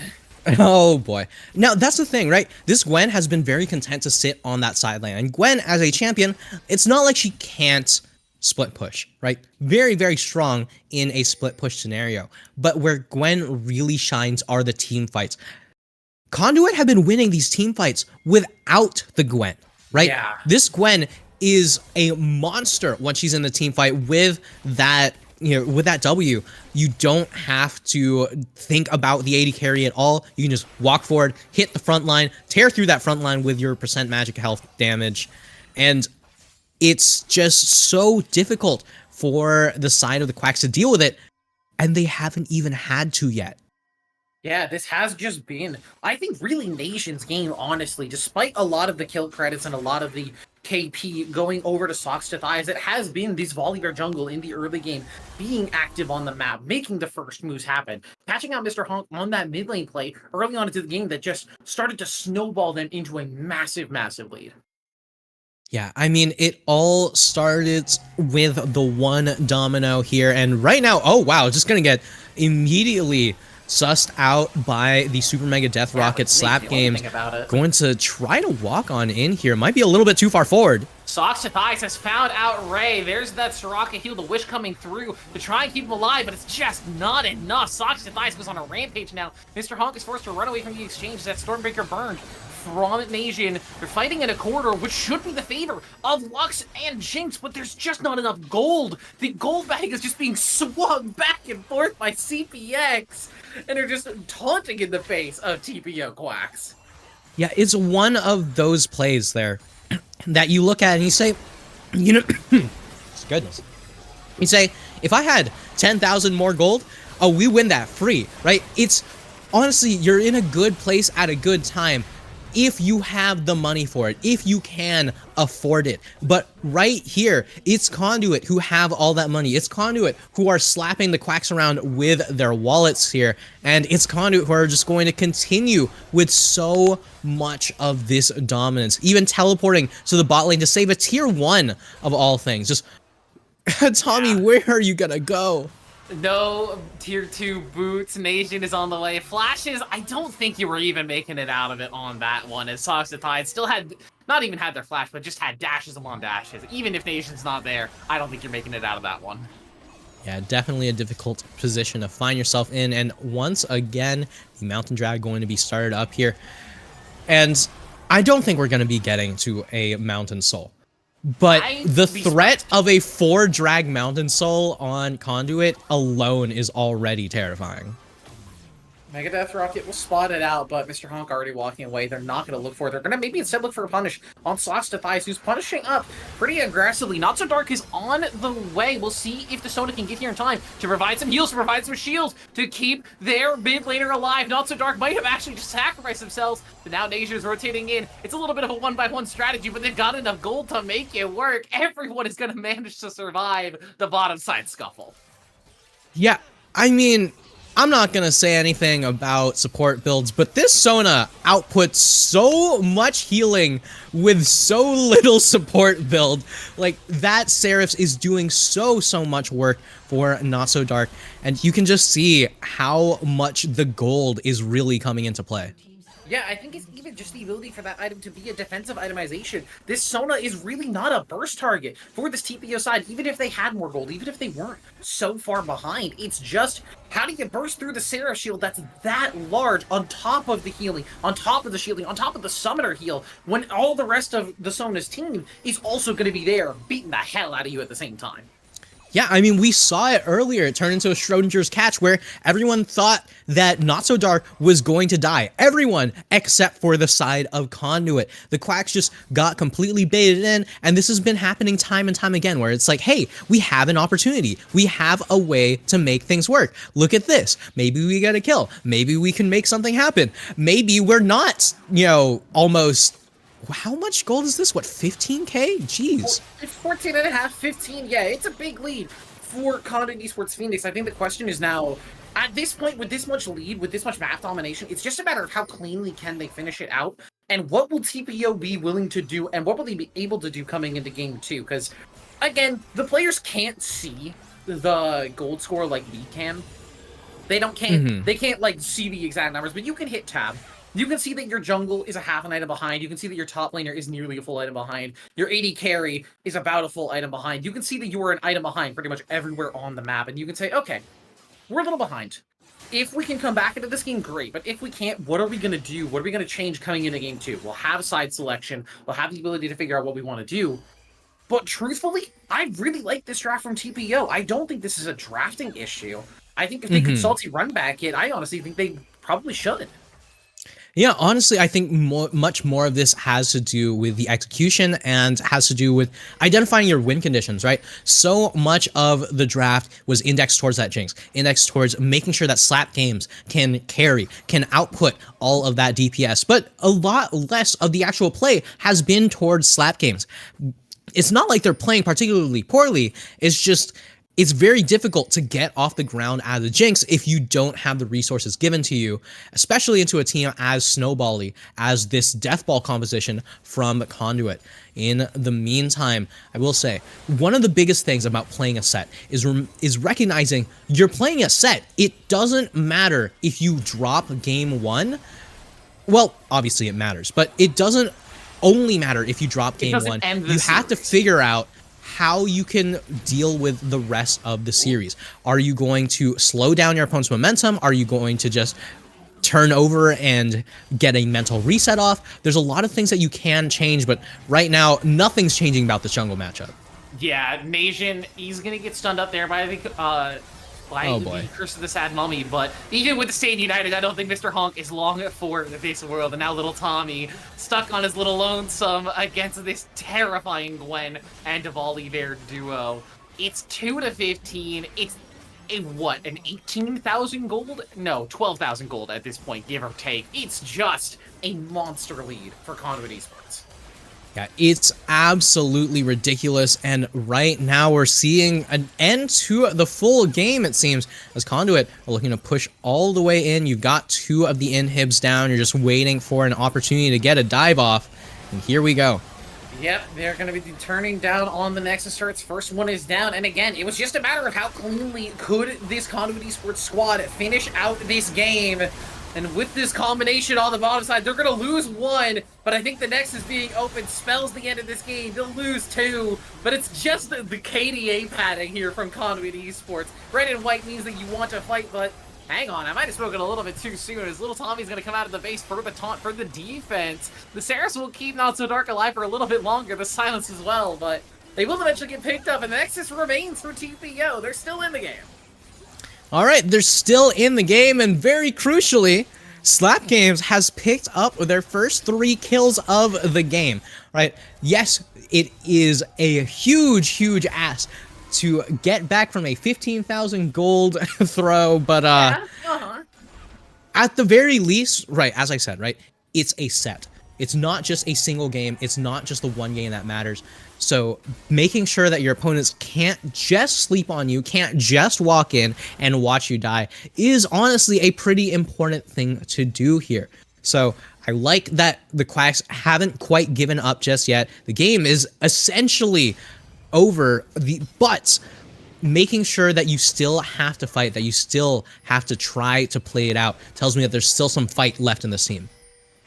Oh boy. Now that's the thing, right? This Gwen has been very content to sit on that side lane. And Gwen, as a champion, it's not like she can't split push, right? Very, very strong in a split push scenario. But where Gwen really shines are the team fights. Conduit have been winning these team fights without the Gwen, right? Yeah. This Gwen is a monster when she's in the team fight with that, with that W. You don't have to think about the AD carry at all. You can just walk forward, hit the front line, tear through that front line with your percent magic health damage. And it's just so difficult for the side of the Quacks to deal with it. And they haven't even had to yet. Yeah, this has just been, I think, really Nation's game, honestly. Despite a lot of the kill credits and a lot of the KP going over to Socks to Thighs, it has been this Volibear jungle in the early game being active on the map, making the first moves happen, catching out Mr. Honk on that mid lane play early on into the game that just started to snowball them into a massive, massive lead. Yeah, I mean, it all started with the one domino here, and right now, oh wow, just gonna get immediately sussed out by the Super Mega Death Rocket Slap Games. Going to try to walk on in here. Might be a little bit too far forward. Socks to Thighs has found out Ray. There's that Soraka heal, the Wish coming through to try and keep him alive, but it's just not enough. Socks to Thighs goes on a rampage now. Mr. Honk is forced to run away from the exchange. That Stormbreaker burned from Nation. They're fighting in a corridor, which should be the favor of Lux and Jinx, but there's just not enough gold. The gold bag is just being swung back and forth by CPX, and they're just taunting in the face of TPO Quacks. Yeah, it's one of those plays there that you look at and you say, goodness. You say, if I had 10,000 more gold, oh, we win that free, right? It's, honestly, you're in a good place at a good time if you have the money for it, if you can afford it. But right here, it's Conduit who have all that money. It's Conduit who are slapping the Quacks around with their wallets here. And it's Conduit who are just going to continue with so much of this dominance, even teleporting to the bot lane to save a tier 1 of all things. Just, Tommy, where are you gonna go? No tier 2 boots. Nation is on the way. Flashes, I don't think you were even making it out of it on that one, as Socks to Thighs still had, not even had their flash, but just had dashes upon dashes. Even if Nation's not there, I don't think you're making it out of that one. Yeah, definitely a difficult position to find yourself in. And once again, the Mountain Drag going to be started up here. And I don't think we're going to be getting to a Mountain Soul. But the threat of a 4 drag Mountain Soul on Conduit alone is already terrifying. Mega Death Rocket will spot it out, but Mr. Honk already walking away. They're not going to look for it. They're going to maybe instead look for a punish on Socks to Thighs, who's punishing up pretty aggressively. Not So Dark is on the way. We'll see if the Sona can get here in time to provide some heals, to provide some shields, to keep their mid laner alive. Not So Dark might have actually just sacrificed themselves, but now Nation is rotating in. It's a little bit of a 1-by-1 strategy, but they've got enough gold to make it work. Everyone is going to manage to survive the bottom side scuffle. Yeah, I mean, I'm not going to say anything about support builds, but this Sona outputs so much healing with so little support build. Like, that Seraphs is doing so much work for Not So Dark, and you can just see how much the gold is really coming into play. Yeah, I think it's even just the ability for that item to be a defensive itemization. This Sona is really not a burst target for this TPO side, even if they had more gold, even if they weren't so far behind. It's just, how do you burst through the Seraph shield that's that large on top of the healing, on top of the shielding, on top of the summoner heal, when all the rest of the Sona's team is also going to be there beating the hell out of you at the same time? Yeah, I mean, we saw it earlier. It turned into a Schrodinger's catch where everyone thought that Not So Dark was going to die. Everyone except for the side of Conduit. The Quacks just got completely baited in, and this has been happening time and time again where it's like, hey, we have an opportunity. We have a way to make things work. Look at this. Maybe we get a kill. Maybe we can make something happen. Maybe we're not, almost... How much gold is this? What, 15k? Jeez. It's 14 and a half, 15. Yeah, it's a big lead for Conduit Esports Phoenix. I think the question is now, at this point, with this much lead, with this much map domination, it's just a matter of how cleanly can they finish it out, and what will TPO be willing to do, and what will they be able to do coming into game 2? Because, again, the players can't see the gold score like we can. They can't, like, see the exact numbers, but you can hit tab. You can see that your jungle is a half an item behind. You can see that your top laner is nearly a full item behind. Your AD carry is about a full item behind. You can see that you are an item behind pretty much everywhere on the map. And you can say, okay, we're a little behind. If we can come back into this game, great. But if we can't, what are we going to do? What are we going to change coming into game 2? We'll have side selection. We'll have the ability to figure out what we want to do. But truthfully, I really like this draft from TPO. I don't think this is a drafting issue. I think if they could salty run back it, I honestly think they probably should. Yeah, honestly, I think much more of this has to do with the execution and has to do with identifying your win conditions, right? So much of the draft was indexed towards that Jinx, indexed towards making sure that slap games can carry, can output all of that DPS, but a lot less of the actual play has been towards slap games. It's not like they're playing particularly poorly, it's just... it's very difficult to get off the ground as a Jinx if you don't have the resources given to you, especially into a team as snowbally as this Deathball composition from Conduit. In the meantime, I will say, one of the biggest things about playing a set is recognizing you're playing a set. It doesn't matter if you drop game 1. Well, obviously it matters, but it doesn't only matter if you drop game 1. You have to figure out how you can deal with the rest of the series. Are you going to slow down your opponent's momentum? Are you going to just turn over and get a mental reset off? There's a lot of things that you can change, but right now, nothing's changing about the jungle matchup. Yeah, Nation, he's going to get stunned up there, but I think by the Curse of the Sad Mummy, but even with the State United, I don't think Mr. Honk is long for this world, and now little Tommy, stuck on his little lonesome against this terrifying Gwen and Diwali their duo. It's 2-15, it's an 18,000 gold? No, 12,000 gold at this point, give or take. It's just a monster lead for Conduit Esports. Yeah, it's absolutely ridiculous, and right now we're seeing an end to the full game, it seems, as Conduit are looking to push all the way in. You've got 2 of the inhibs down. You're just waiting for an opportunity to get a dive off, and here we go. Yep, they're going to be turning down on the Nexus turrets. First one is down, and again, it was just a matter of how cleanly could this Conduit Esports squad finish out this game. And with this combination on the bottom side, they're going to lose 1, but I think the Nexus being open spells the end of this game. They'll lose 2, but it's just the KDA padding here from Conduit Esports. Red and white means that you want to fight, but hang on, I might have spoken a little bit too soon, as little Tommy's going to come out of the base for the taunt for the defense. The Saris will keep Not So Dark alive for a little bit longer, the silence as well, but they will eventually get picked up, and the Nexus remains for TPO. They're still in the game. All right, they're still in the game, and very crucially, Slap Games has picked up their first 3 kills of the game, right? Yes, it is a huge, huge ask to get back from a 15,000 gold throw, but at the very least, right, as I said, right, it's a set. It's not just a single game. It's not just the one game that matters. So making sure that your opponents can't just sleep on you, can't just walk in and watch you die is honestly a pretty important thing to do here. So I like that the Quacks haven't quite given up just yet. The game is essentially over, but making sure that you still have to fight, that you still have to try to play it out, tells me that there's still some fight left in this team.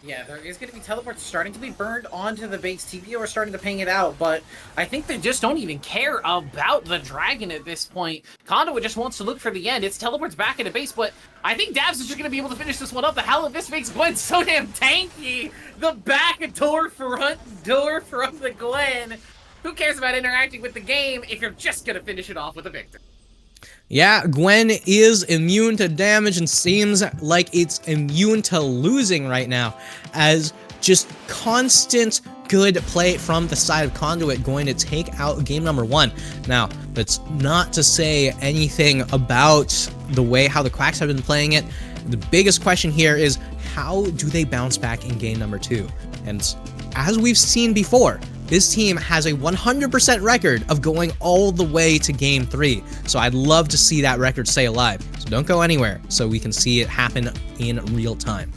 Yeah, there is going to be teleports starting to be burned onto the base. TPO are starting to ping it out, but I think they just don't even care about the dragon at this point. Conduit just wants to look for the end. It's teleports back into base, but I think Dabs is just going to be able to finish this one up. The hell of this makes Gwen so damn tanky. The back door, front door from the Gwen. Who cares about interacting with the game if you're just gonna finish it off with a victory? Yeah, Gwen is immune to damage and seems like it's immune to losing right now, as just constant good play from the side of Conduit going to take out game number 1. Now, that's not to say anything about the way how the Quacks have been playing it. The biggest question here is, how do they bounce back in game number 2? And as we've seen before, this team has a 100% record of going all the way to game 3. So I'd love to see that record stay alive. So don't go anywhere so we can see it happen in real time.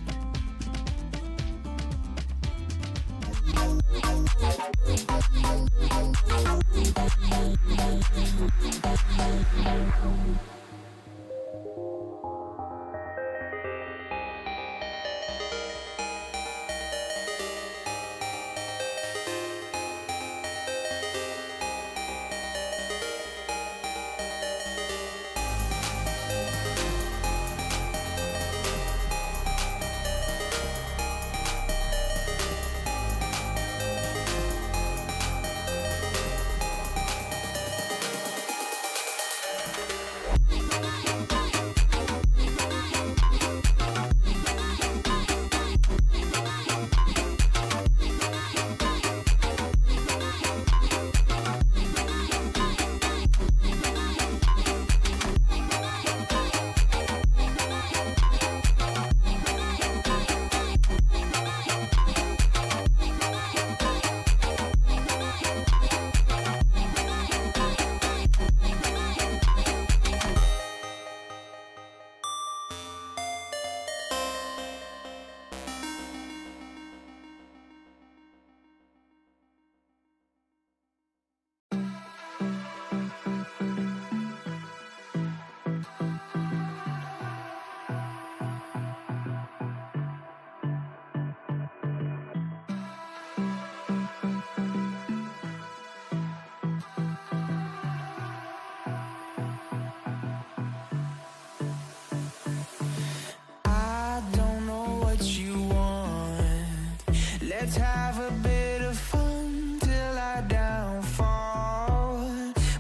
Let's have a bit of fun till I downfall.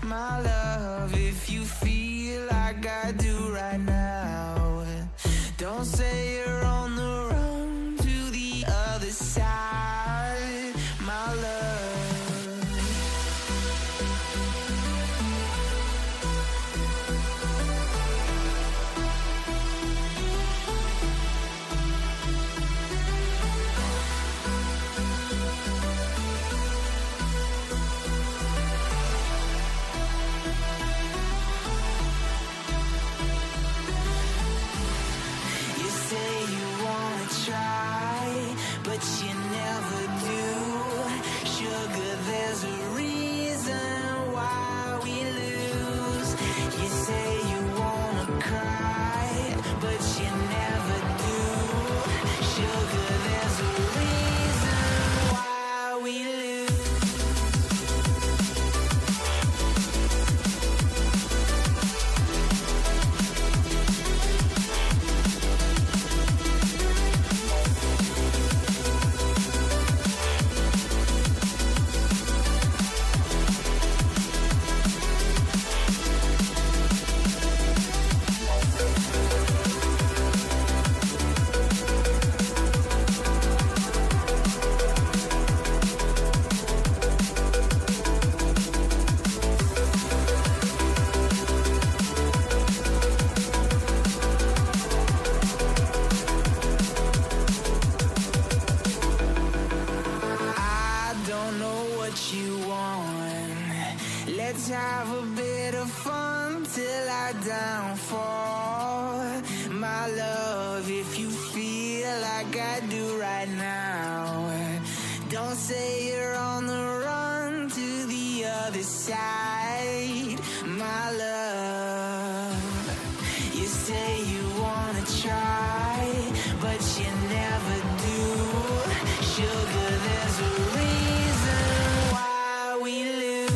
My love, if you feel like I do right now, don't say you're on the run to the other side, my love. But you never do. Sugar, there's a reason why we lose. You say you wanna cry, but you never do. Sugar, there's a reason why we lose. Let's have a bit of fun till I downfall. My love, if you feel like I do right now, don't say you're on the run to the other side, my love. You say you wanna try, but you never do. Sugar, there's a reason why we lose.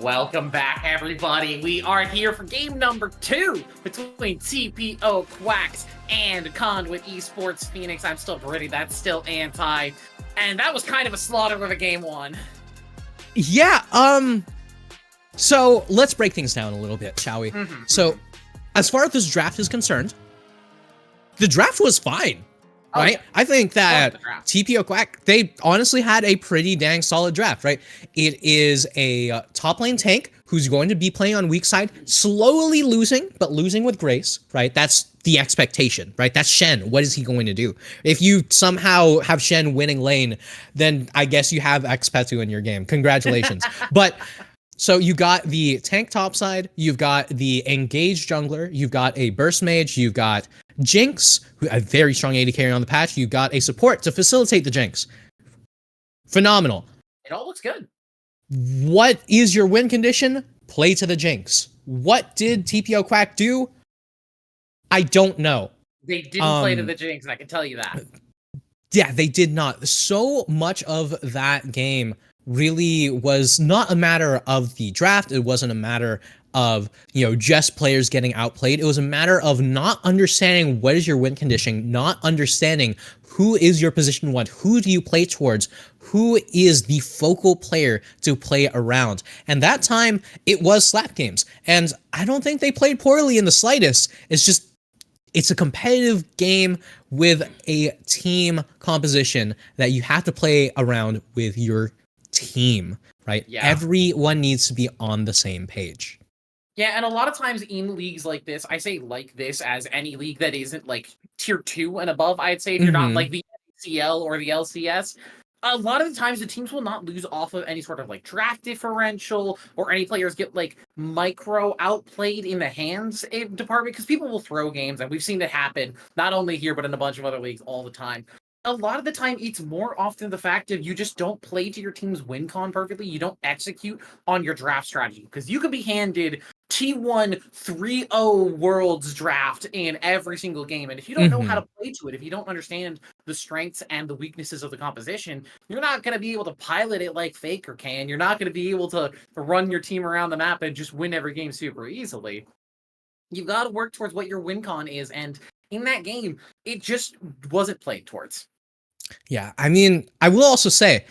Welcome back, everybody. We are here for game number 2 between TPO Quacks and Conduit Esports Phoenix. I'm still pretty, that's still anti. And that was kind of a slaughter with a game 1. Yeah, so let's break things down a little bit, shall we? So, as far as this draft is concerned, the draft was fine, right? Yeah. I think that TPO Quack, they honestly had a pretty dang solid draft, right? It is a top lane tank who's going to be playing on weak side, slowly losing, but losing with grace, right? That's the expectation, right? That's Shen. What is he going to do? If you somehow have Shen winning lane, then I guess you have Xpetu in your game. Congratulations. But so you got the tank top side, you've got the engaged jungler, you've got a burst mage, you've got Jinx, a very strong AD carry on the patch, you've got a support to facilitate the Jinx. Phenomenal. It all looks good. What is your win condition? Play to the Jinx. What did TPO Quack do? I don't know. They didn't play to the Jinx, I can tell you that. Yeah, they did not. So much of that game really was not a matter of the draft. It wasn't a matter of, just players getting outplayed. It was a matter of not understanding what is your win condition, not understanding who is your position 1, who do you play towards, who is the focal player to play around. And that time, it was slap games. And I don't think they played poorly in the slightest. It's a competitive game with a team composition that you have to play around with your team, right? Yeah. Everyone needs to be on the same page. Yeah, and a lot of times in leagues like this, I say like this as any league that isn't like tier 2 and above, I'd say, if you're not like the NCL or the LCS, a lot of the times the teams will not lose off of any sort of like draft differential or any players get like micro outplayed in the hands department, because people will throw games, and we've seen it happen not only here but in a bunch of other leagues all the time. A lot of the time, it's more often the fact of you just don't play to your team's win con perfectly. You don't execute on your draft strategy, because you could be handed T1 3-0 Worlds draft in every single game. And if you don't know how to play to it, if you don't understand the strengths and the weaknesses of the composition, you're not going to be able to pilot it like Faker can. You're not going to be able to run your team around the map and just win every game super easily. You've got to work towards what your win con is. And in that game, it just wasn't played towards. Yeah, I mean, I will also say,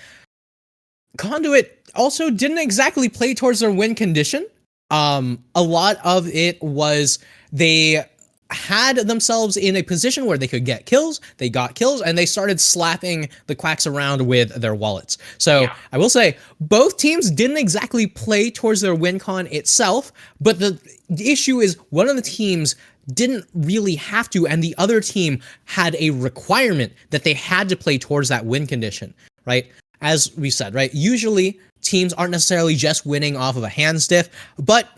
Conduit also didn't exactly play towards their win condition. A lot of it was they had themselves in a position where they could get kills, they got kills, and they started slapping the Quacks around with their wallets. So yeah. I will say, both teams didn't exactly play towards their win con itself, but the issue is one of the teams didn't really have to, and the other team had a requirement that they had to play towards that win condition, right? As we said, right? Usually, teams aren't necessarily just winning off of a hand stiff, but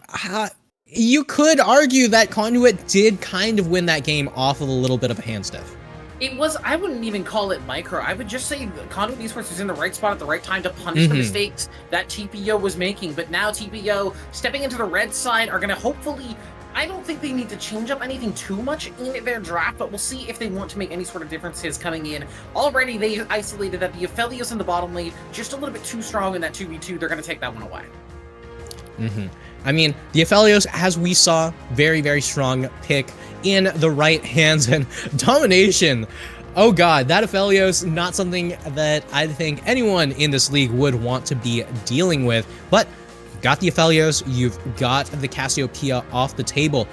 you could argue that Conduit did kind of win that game off of a little bit of a hand stiff. It was, I wouldn't even call it micro. I would just say Conduit Esports was in the right spot at the right time to punish the mistakes that TPO was making. But now TPO, stepping into the red side, are going to hopefully... I don't think they need to change up anything too much in their draft, but we'll see if they want to make any sort of differences coming in. Already, they isolated that the Aphelios in the bottom lane, just a little bit too strong in that 2v2. They're going to take that one away. I mean, the Aphelios, as we saw, very, very strong pick in the right hands, and domination. Oh god, that Aphelios, not something that I think anyone in this league would want to be dealing with, but got the Aphelios, you've got the Cassiopeia off the table,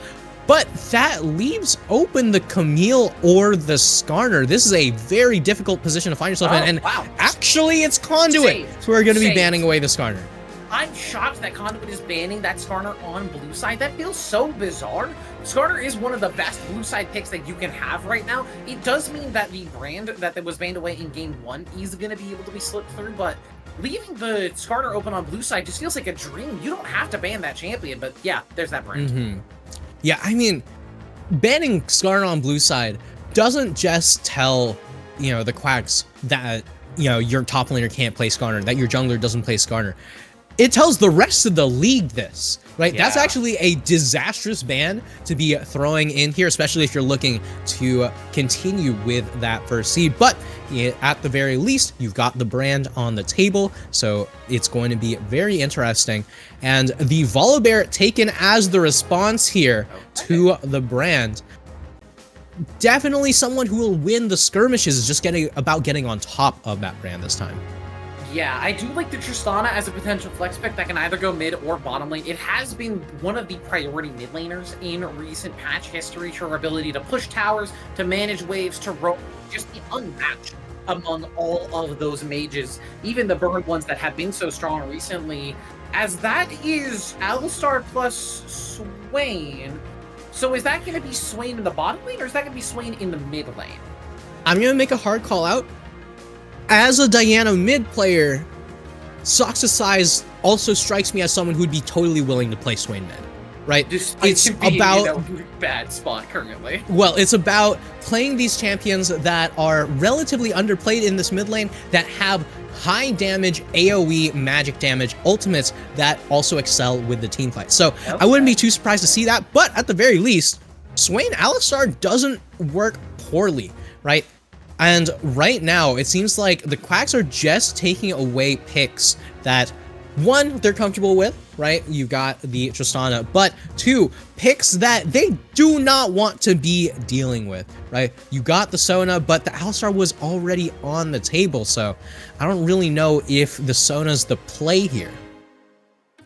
but that leaves open the Camille or the Skarner. This is a very difficult position to find yourself in, and actually it's Conduit who are going to be banning away the Skarner. I'm shocked that Conduit is banning that Skarner on blue side. That feels so bizarre. Skarner is one of the best blue side picks that you can have right now. It does mean that the brand that was banned away in game 1 is going to be able to be slipped through, but leaving the Skarner open on blue side just feels like a dream. You don't have to ban that champion, but yeah, there's that brand. Yeah, I mean, banning Skarner on blue side doesn't just tell, the Quacks that, your top laner can't play Skarner, that your jungler doesn't play Skarner. it tells the rest of the league this, right? Yeah. That's actually a disastrous ban to be throwing in here, especially if you're looking to continue with that first seed. But at the very least, you've got the brand on the table, so it's going to be very interesting. And the Volibear taken as the response here to the brand. Definitely someone who will win the skirmishes, is just getting on top of that brand this time. Yeah, I do like the Tristana as a potential flex pick that can either go mid or bottom lane. It has been one of the priority mid laners in recent patch history. Her ability to push towers, to manage waves, to roam, just be unmatched among all of those mages, even the burn ones that have been so strong recently, as that is Alistar plus Swain. So is that going to be Swain in the bottom lane, or is that going to be Swain in the mid lane? I'm going to make a hard call out. As a Diana mid player, Soxicize also strikes me as someone who'd be totally willing to play Swain mid, right? It's about in a bad spot currently. Well, it's about playing these champions that are relatively underplayed in this mid lane, that have high damage AoE magic damage ultimates that also excel with the team fight. So I wouldn't be too surprised to see that, but at the very least, Swain Alistar doesn't work poorly, right? And right now, it seems like the Quacks are just taking away picks that, one, they're comfortable with, right? You've got the Tristana, but two, picks that they do not want to be dealing with, right? You got the Sona, but the Alistar was already on the table, so I don't really know if the Sona's the play here.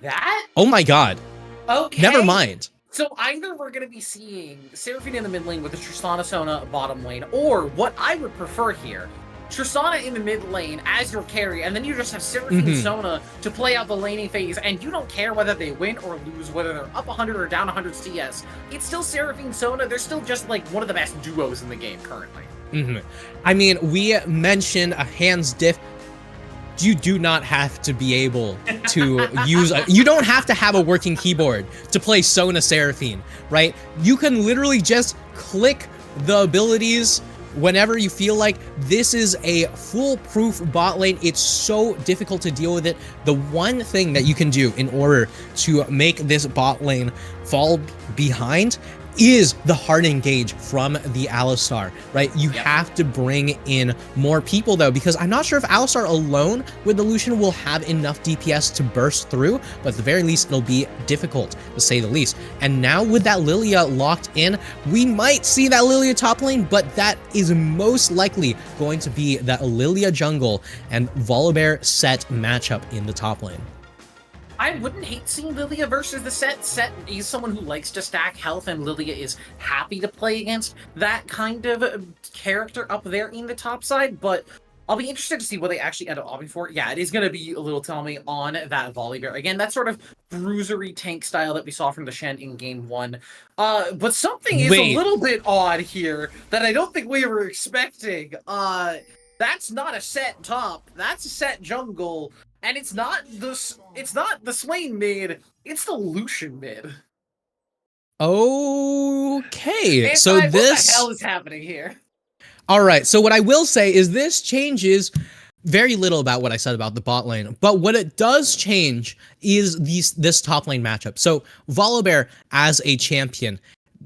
That? Oh my god. Okay. Never mind. So either we're going to be seeing Seraphine in the mid lane with the Tristana Sona bottom lane, or what I would prefer here, Tristana in the mid lane as your carry, and then you just have Seraphine Sona to play out the laning phase, and you don't care whether they win or lose, whether they're up 100 or down 100 CS. It's still Seraphine Sona. They're still just like one of the best duos in the game currently. I mean, we mentioned a hands diff. You do not have to be able to use you don't have to have a working keyboard to play Sona Seraphine, right? You can literally just click the abilities whenever you feel like. This is a foolproof bot lane. It's so difficult to deal with it. The one thing that you can do in order to make this bot lane fall behind is the hard engage from the Alistar, right? You have to bring in more people though, because I'm not sure if Alistar alone with the Lucian will have enough DPS to burst through, but at the very least it'll be difficult to say the least. And now with that Lilia locked in, we might see that Lilia top lane, but that is most likely going to be that Lilia jungle and Volibear set matchup in the top lane. I wouldn't hate seeing Lilia versus the Set. Set is someone who likes to stack health, and Lilia is happy to play against that kind of character up there in the top side, but I'll be interested to see what they actually end up opting for. Yeah, it is going to be a little Tommy on that Volibear. Again, that sort of bruisery tank style that we saw from the Shen in game 1. But something is a little bit odd here that I don't think we were expecting. That's not a Set top. That's a Set jungle. And it's not the Swain mid, it's the Lucian mid. Okay, so what the hell is happening here? All right, so what I will say is this changes very little about what I said about the bot lane, but what it does change is this top lane matchup. So Volibear as a champion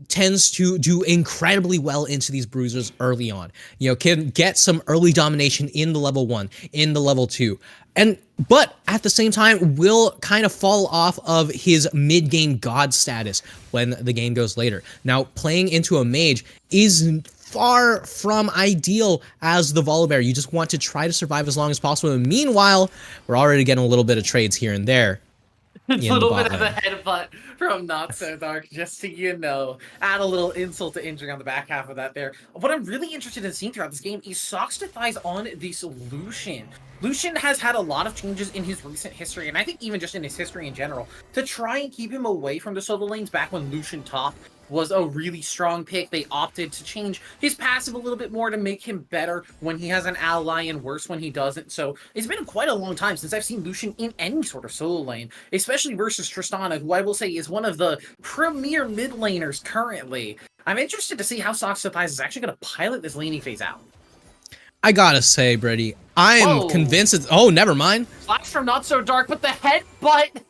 tends to do incredibly well into these bruisers early on. You know, can get some early domination in the level 1, in the level 2. But at the same time will kind of fall off of his mid-game god status when the game goes later. Now, playing into a mage is far from ideal as the Volibear. You just want to try to survive as long as possible. And meanwhile, we're already getting a little bit of trades here and there. A little bit of a headbutt from Not So Dark, just so you know. Add a little insult to injury on the back half of that there. What I'm really interested in seeing throughout this game is Socks to Thighs on this Lucian. Lucian has had a lot of changes in his recent history, and I think even just in his history in general, to try and keep him away from the solo lanes. Back when Lucian top was a really strong pick, they opted to change his passive a little bit more to make him better when he has an ally and worse when he doesn't. So it's been quite a long time since I've seen Lucian in any sort of solo lane, especially versus Tristana, who I will say is one of the premier mid laners currently. I'm interested to see how Socks to Thighs is actually going to pilot this laning phase out. I gotta say, Brady, I am Whoa. convinced it's... Oh, never mind. Flash from Not So Dark, but the headbutt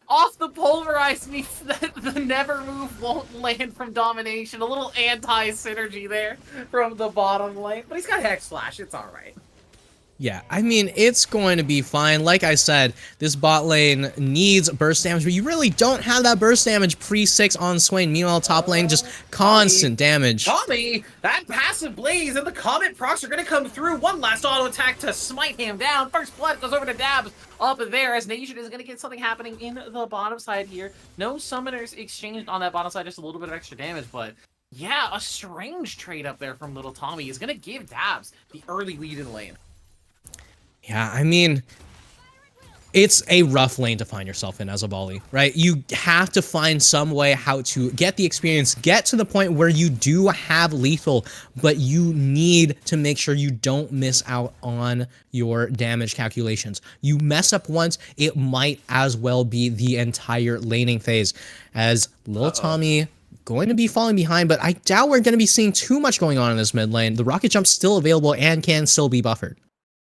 off the pulverize means that the never move won't land from domination. A little anti-synergy there from the bottom lane. But he's got Hex Flash, it's alright. Yeah, I mean, it's going to be fine. Like I said, this bot lane needs burst damage, but you really don't have that burst damage pre-6 on Swain. Meanwhile, top lane, just constant damage. Tommy, that passive blaze and the Comet procs are going to come through. One last auto attack to smite him down. First blood goes over to Dabs up there as Nation is going to get something happening in the bottom side here. No summoners exchanged on that bottom side, just a little bit of extra damage, but yeah, a strange trade up there from little Tommy is going to give Dabs the early lead in lane. Yeah, I mean, it's a rough lane to find yourself in as a volley, right? You have to find some way how to get the experience, get to the point where you do have lethal, but you need to make sure you don't miss out on your damage calculations. You mess up once, it might as well be the entire laning phase, as little Tommy going to be falling behind, but I doubt we're going to be seeing too much going on in this mid lane. The rocket jump's still available and can still be buffered.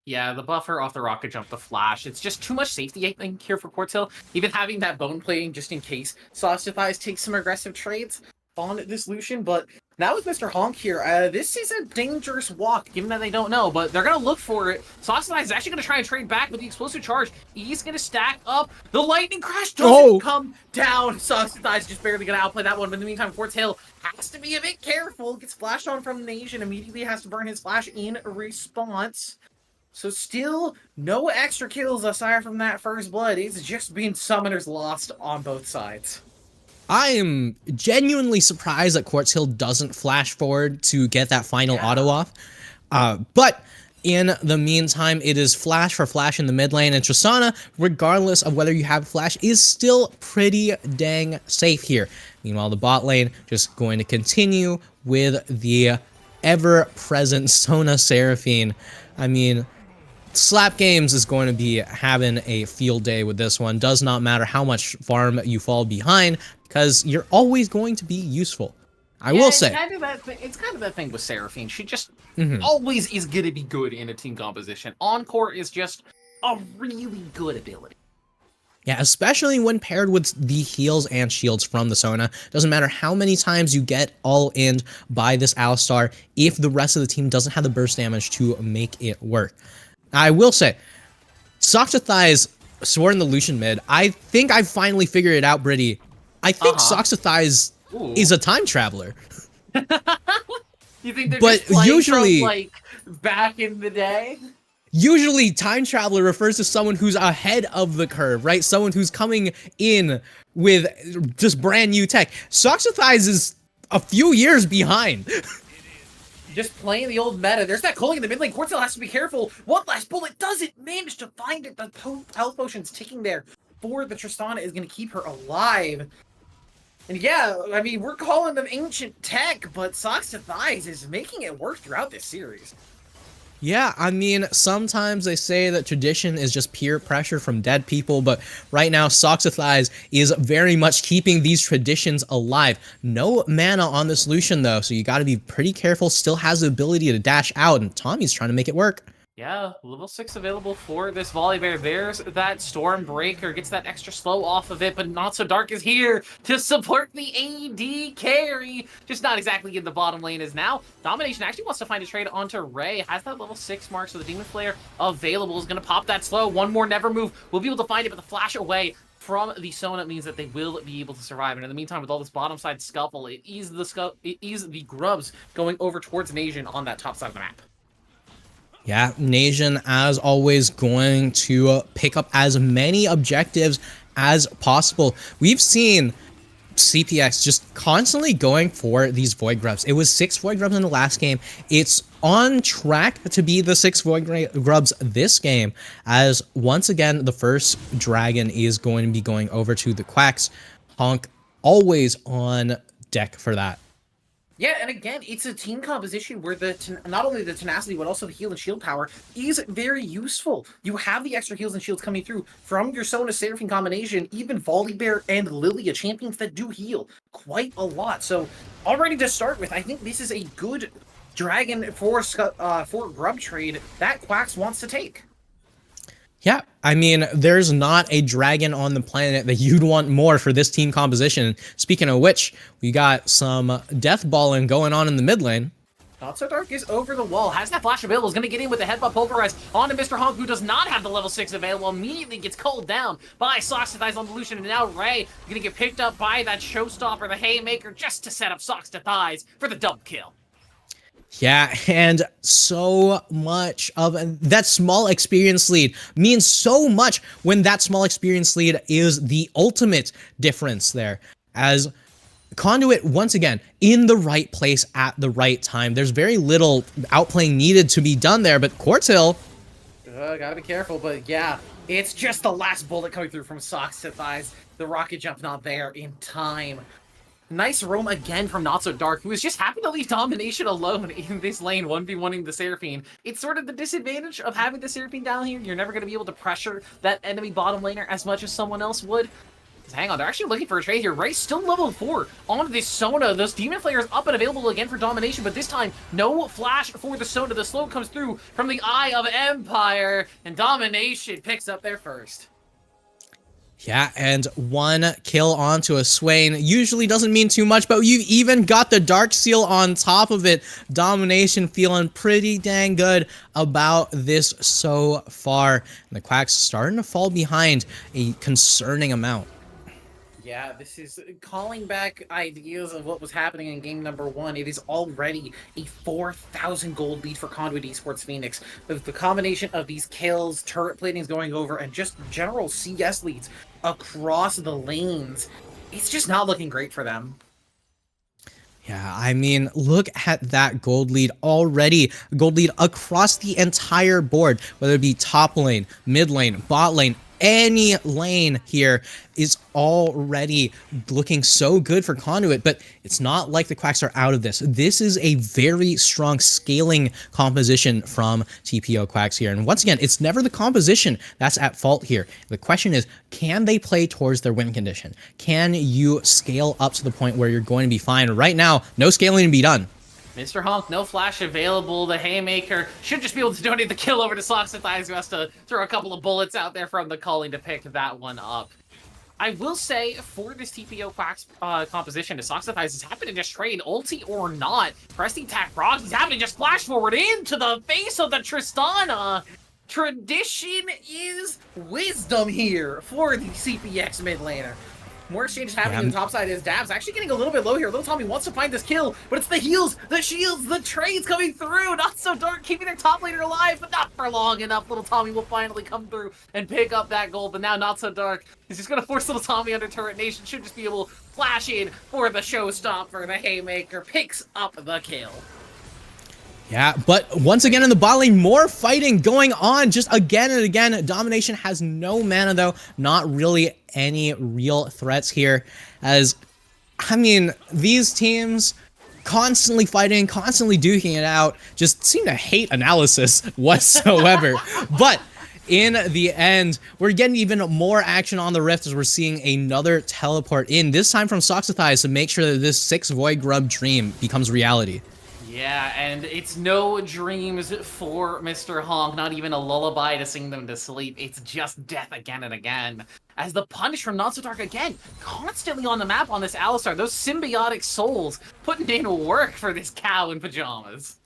Yeah, the buffer off the rocket jump, the flash, it's just too much safety, I think, here for Quartz Hill. Even having that bone plating just in case Sauce takes some aggressive trades on this Lucian, but now with Mr. Honk here, this is a dangerous walk, given that they don't know, but they're going to look for it. Sauce is actually going to try and trade back with the explosive charge. He's going to stack up. The lightning crash doesn't come down. Sauce is just barely going to outplay that one, but in the meantime, Quartz Hill has to be a bit careful. Gets flashed on from Nation, immediately has to burn his flash in response. So still, no extra kills aside from that first blood. It's just been summoners lost on both sides. I am genuinely surprised that Quartz Hill doesn't flash forward to get that final auto off. But in the meantime, it is flash for flash in the mid lane, and Tristana, regardless of whether you have flash, is still pretty dang safe here. Meanwhile, the bot lane just going to continue with the ever-present Sona Seraphine. I mean, Slap Games is going to be having a field day with this one. Does not matter how much farm you fall behind, because you're always going to be useful. I will say. It's kind of that thing with Seraphine. She just always is going to be good in a team composition. Encore is just a really good ability. Yeah, especially when paired with the heals and shields from the Sona. Doesn't matter how many times you get all in by this Alistar, if the rest of the team doesn't have the burst damage to make it work. I will say, Soxathi's Sword in the Lucian mid, I think I finally figured it out, Britty. I think Soxathi's is a time traveler. You think they're but just playing usually, from, like, back in the day? Usually, time traveler refers to someone who's ahead of the curve, right? Someone who's coming in with just brand new tech. Soxathi's is a few years behind. Just playing the old meta. There's that culling in the mid lane. Quartz Hill has to be careful. One last bullet doesn't manage to find it. The health potion's ticking there for the Tristana is going to keep her alive. And yeah, I mean, we're calling them ancient tech, but Soxathi's is making it work throughout this series. Yeah, I mean, sometimes they say that tradition is just peer pressure from dead people, but right now, Soxathi's is very much keeping these traditions alive. No mana on this Lucian, though, so you gotta be pretty careful. Still has the ability to dash out, and Tommy's trying to make it work. Yeah, level 6 available for this Volibear. There's that Stormbreaker, gets that extra slow off of it, but Not So Dark is here to support the AD carry. Just not exactly in the bottom lane as now. Domination actually wants to find a trade onto Ray. Has that level 6 mark, so the Demon Slayer available is going to pop that slow. One more Never Move. We'll be able to find it, but the flash away from the Sona means that they will be able to survive. And in the meantime, with all this bottom side scuffle, it is the Grubs going over towards Nation on that top side of the map. Yeah, Nation, as always, going to pick up as many objectives as possible. We've seen CPX just constantly going for these Void Grubs. It was 6 Void Grubs in the last game. It's on track to be the 6 Void Grubs this game, as once again, the first Dragon is going to be going over to the Quacks. Honk always on deck for that. Yeah, and again, it's a team composition where not only the tenacity, but also the heal and shield power is very useful. You have the extra heals and shields coming through from your Sona Seraphine combination, even Volibear and Lilia, champions that do heal quite a lot. So, already to start with, I think this is a good dragon for grub trade that Quacks wants to take. Yeah, I mean, there's not a dragon on the planet that you'd want more for this team composition. Speaking of which, we got some death balling going on in the mid lane. Not So Dark is over the wall, has that flash available, is going to get in with the headbutt pulverize onto Mr. Honk, who does not have the level 6 available, immediately gets culled down by Sox to Thighs on the Lucian, and now Ray going to get picked up by that showstopper, the Haymaker, just to set up Sox to Thighs for the double kill. Yeah, and so much of that small experience lead means so much when that small experience lead is the ultimate difference there. As Conduit, once again, in the right place at the right time. There's very little outplaying needed to be done there, but Quartil... Gotta be careful, but yeah, it's just the last bullet coming through from Sox to Thighs. The rocket jump not there in time. Nice roam again from Not So Dark, who is just happy to leave Domination alone in this lane, 1v1ing the Seraphine. It's sort of the disadvantage of having the Seraphine down here. You're never going to be able to pressure that enemy bottom laner as much as someone else would. Hang on, they're actually looking for a trade here. Ray's still level 4 on this Sona. Those Demon Flayers up and available again for Domination, but this time, no flash for the Sona. The slow comes through from the Eye of Empire, and Domination picks up their first. Yeah, and one kill onto a Swain usually doesn't mean too much, but you've even got the Dark Seal on top of it. Domination feeling pretty dang good about this so far. And the Quacks starting to fall behind a concerning amount. Yeah, this is calling back ideas of what was happening in game number 1. It is already a 4,000 gold lead for Conduit Esports Phoenix. With the combination of these kills, turret platings going over, and just general CS leads across the lanes, it's just not looking great for them. Yeah, I mean, look at that gold lead already. Gold lead across the entire board, whether it be top lane, mid lane, bot lane, any lane here is already looking so good for Conduit, but it's not like the Quacks are out of this. This is a very strong scaling composition from TPO Quacks here. And once again, it's never the composition that's at fault here. The question is, can they play towards their win condition? Can you scale up to the point where you're going to be fine? Right now, no scaling to be done. Mr. Honk, no flash available. The Haymaker should just be able to donate the kill over to Sox and Thighs, who has to throw a couple of bullets out there from the culling to pick that one up. I will say, for this TPO Quacks composition, Sox and Thighs is happy to just trade, ulti or not. Pressing Tac Rocks, he's happy to just flash forward into the face of the Tristana. Tradition is wisdom here for the CPX mid laner. More exchanges happening on the top side. Is Dabs actually getting a little bit low here. Little Tommy wants to find this kill, but it's the heals, the shields, the trades coming through. Not So Dark keeping their top laner alive, but not for long enough. Little Tommy will finally come through and pick up that gold, but now Not So Dark is just going to force Little Tommy under Turret Nation. Should just be able to flash in for the showstopper. The Haymaker picks up the kill. Yeah, but once again in the bot lane, more fighting going on just again and again. Domination has no mana though, not really any real threats here. As, I mean, these teams constantly fighting, constantly duking it out, just seem to hate analysis whatsoever. But in the end, we're getting even more action on the Rift as we're seeing another teleport in, this time from Soxathize to make sure that this 6 Void Grub dream becomes reality. Yeah, and it's no dreams for Mr. Honk, not even a lullaby to sing them to sleep. It's just death again and again. As the punish from Not So Dark again, constantly on the map on this Alistar, those symbiotic souls putting in work for this cow in pajamas.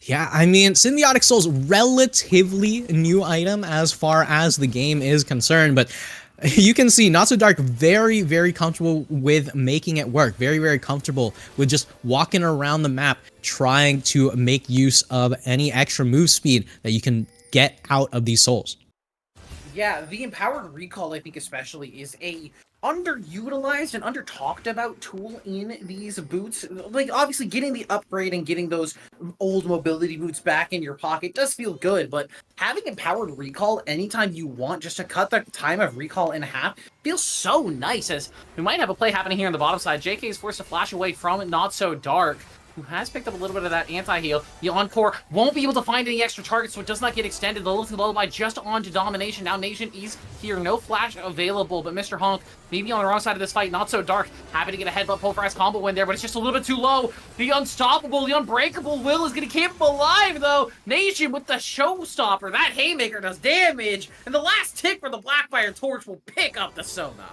Yeah, I mean, Symbiotic Soul's relatively new item as far as the game is concerned, but you can see Not So Dark very, very comfortable with making it work. Very, very comfortable with just walking around the map, trying to make use of any extra move speed that you can get out of these souls. Yeah, the Empowered Recall, I think especially, is a underutilized and under-talked about tool in these boots. Like, obviously, getting the upgrade and getting those old mobility boots back in your pocket does feel good, but having Empowered Recall anytime you want just to cut the time of recall in half feels so nice, as we might have a play happening here on the bottom side. JK is forced to flash away from Not So Dark. who has picked up a little bit of that anti-heal. The Encore won't be able to find any extra targets, so it does not get extended. The Loyalty Lullaby just onto Domination. Now Nation is here. No flash available, but Mr. Honk maybe on the wrong side of this fight. Not so dark. Happy to get a headbutt pulverize combo win there, but it's just a little bit too low. The Unstoppable, the Unbreakable Will is going to keep him alive, though. Nation with the Showstopper. That Haymaker does damage, and the last tick for the Blackfire Torch will pick up the Sona.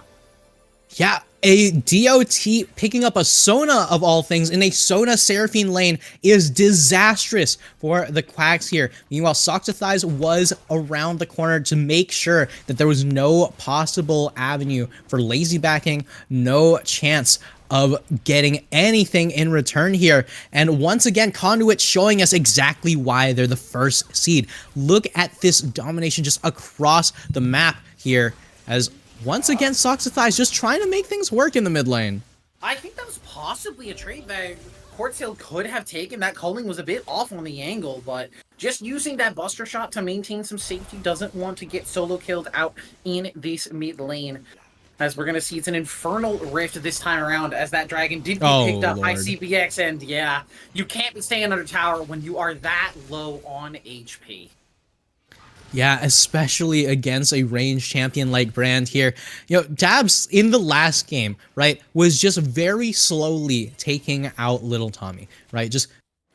Yeah, a DOT picking up a Sona of all things in a Sona Seraphine lane is disastrous for the Quacks here. Meanwhile, Soxathize was around the corner to make sure that there was no possible avenue for lazy backing, no chance of getting anything in return here. And once again, Conduit showing us exactly why they're the first seed. Look at this domination just across the map here as once again, Soxathize just trying to make things work in the mid lane. I think that was possibly a trade that Quartz could have taken. That culling was a bit off on the angle, but just using that Buster Shot to maintain some safety, doesn't want to get solo killed out in this mid lane. As we're going to see, it's an Infernal Rift this time around, as that Dragon did get picked up by CPX, and yeah, you can't be staying under tower when you are that low on HP. Yeah, especially against a ranged champion like Brand here. You know, Dabs in the last game, right, was just very slowly taking out Little Tommy, right? Just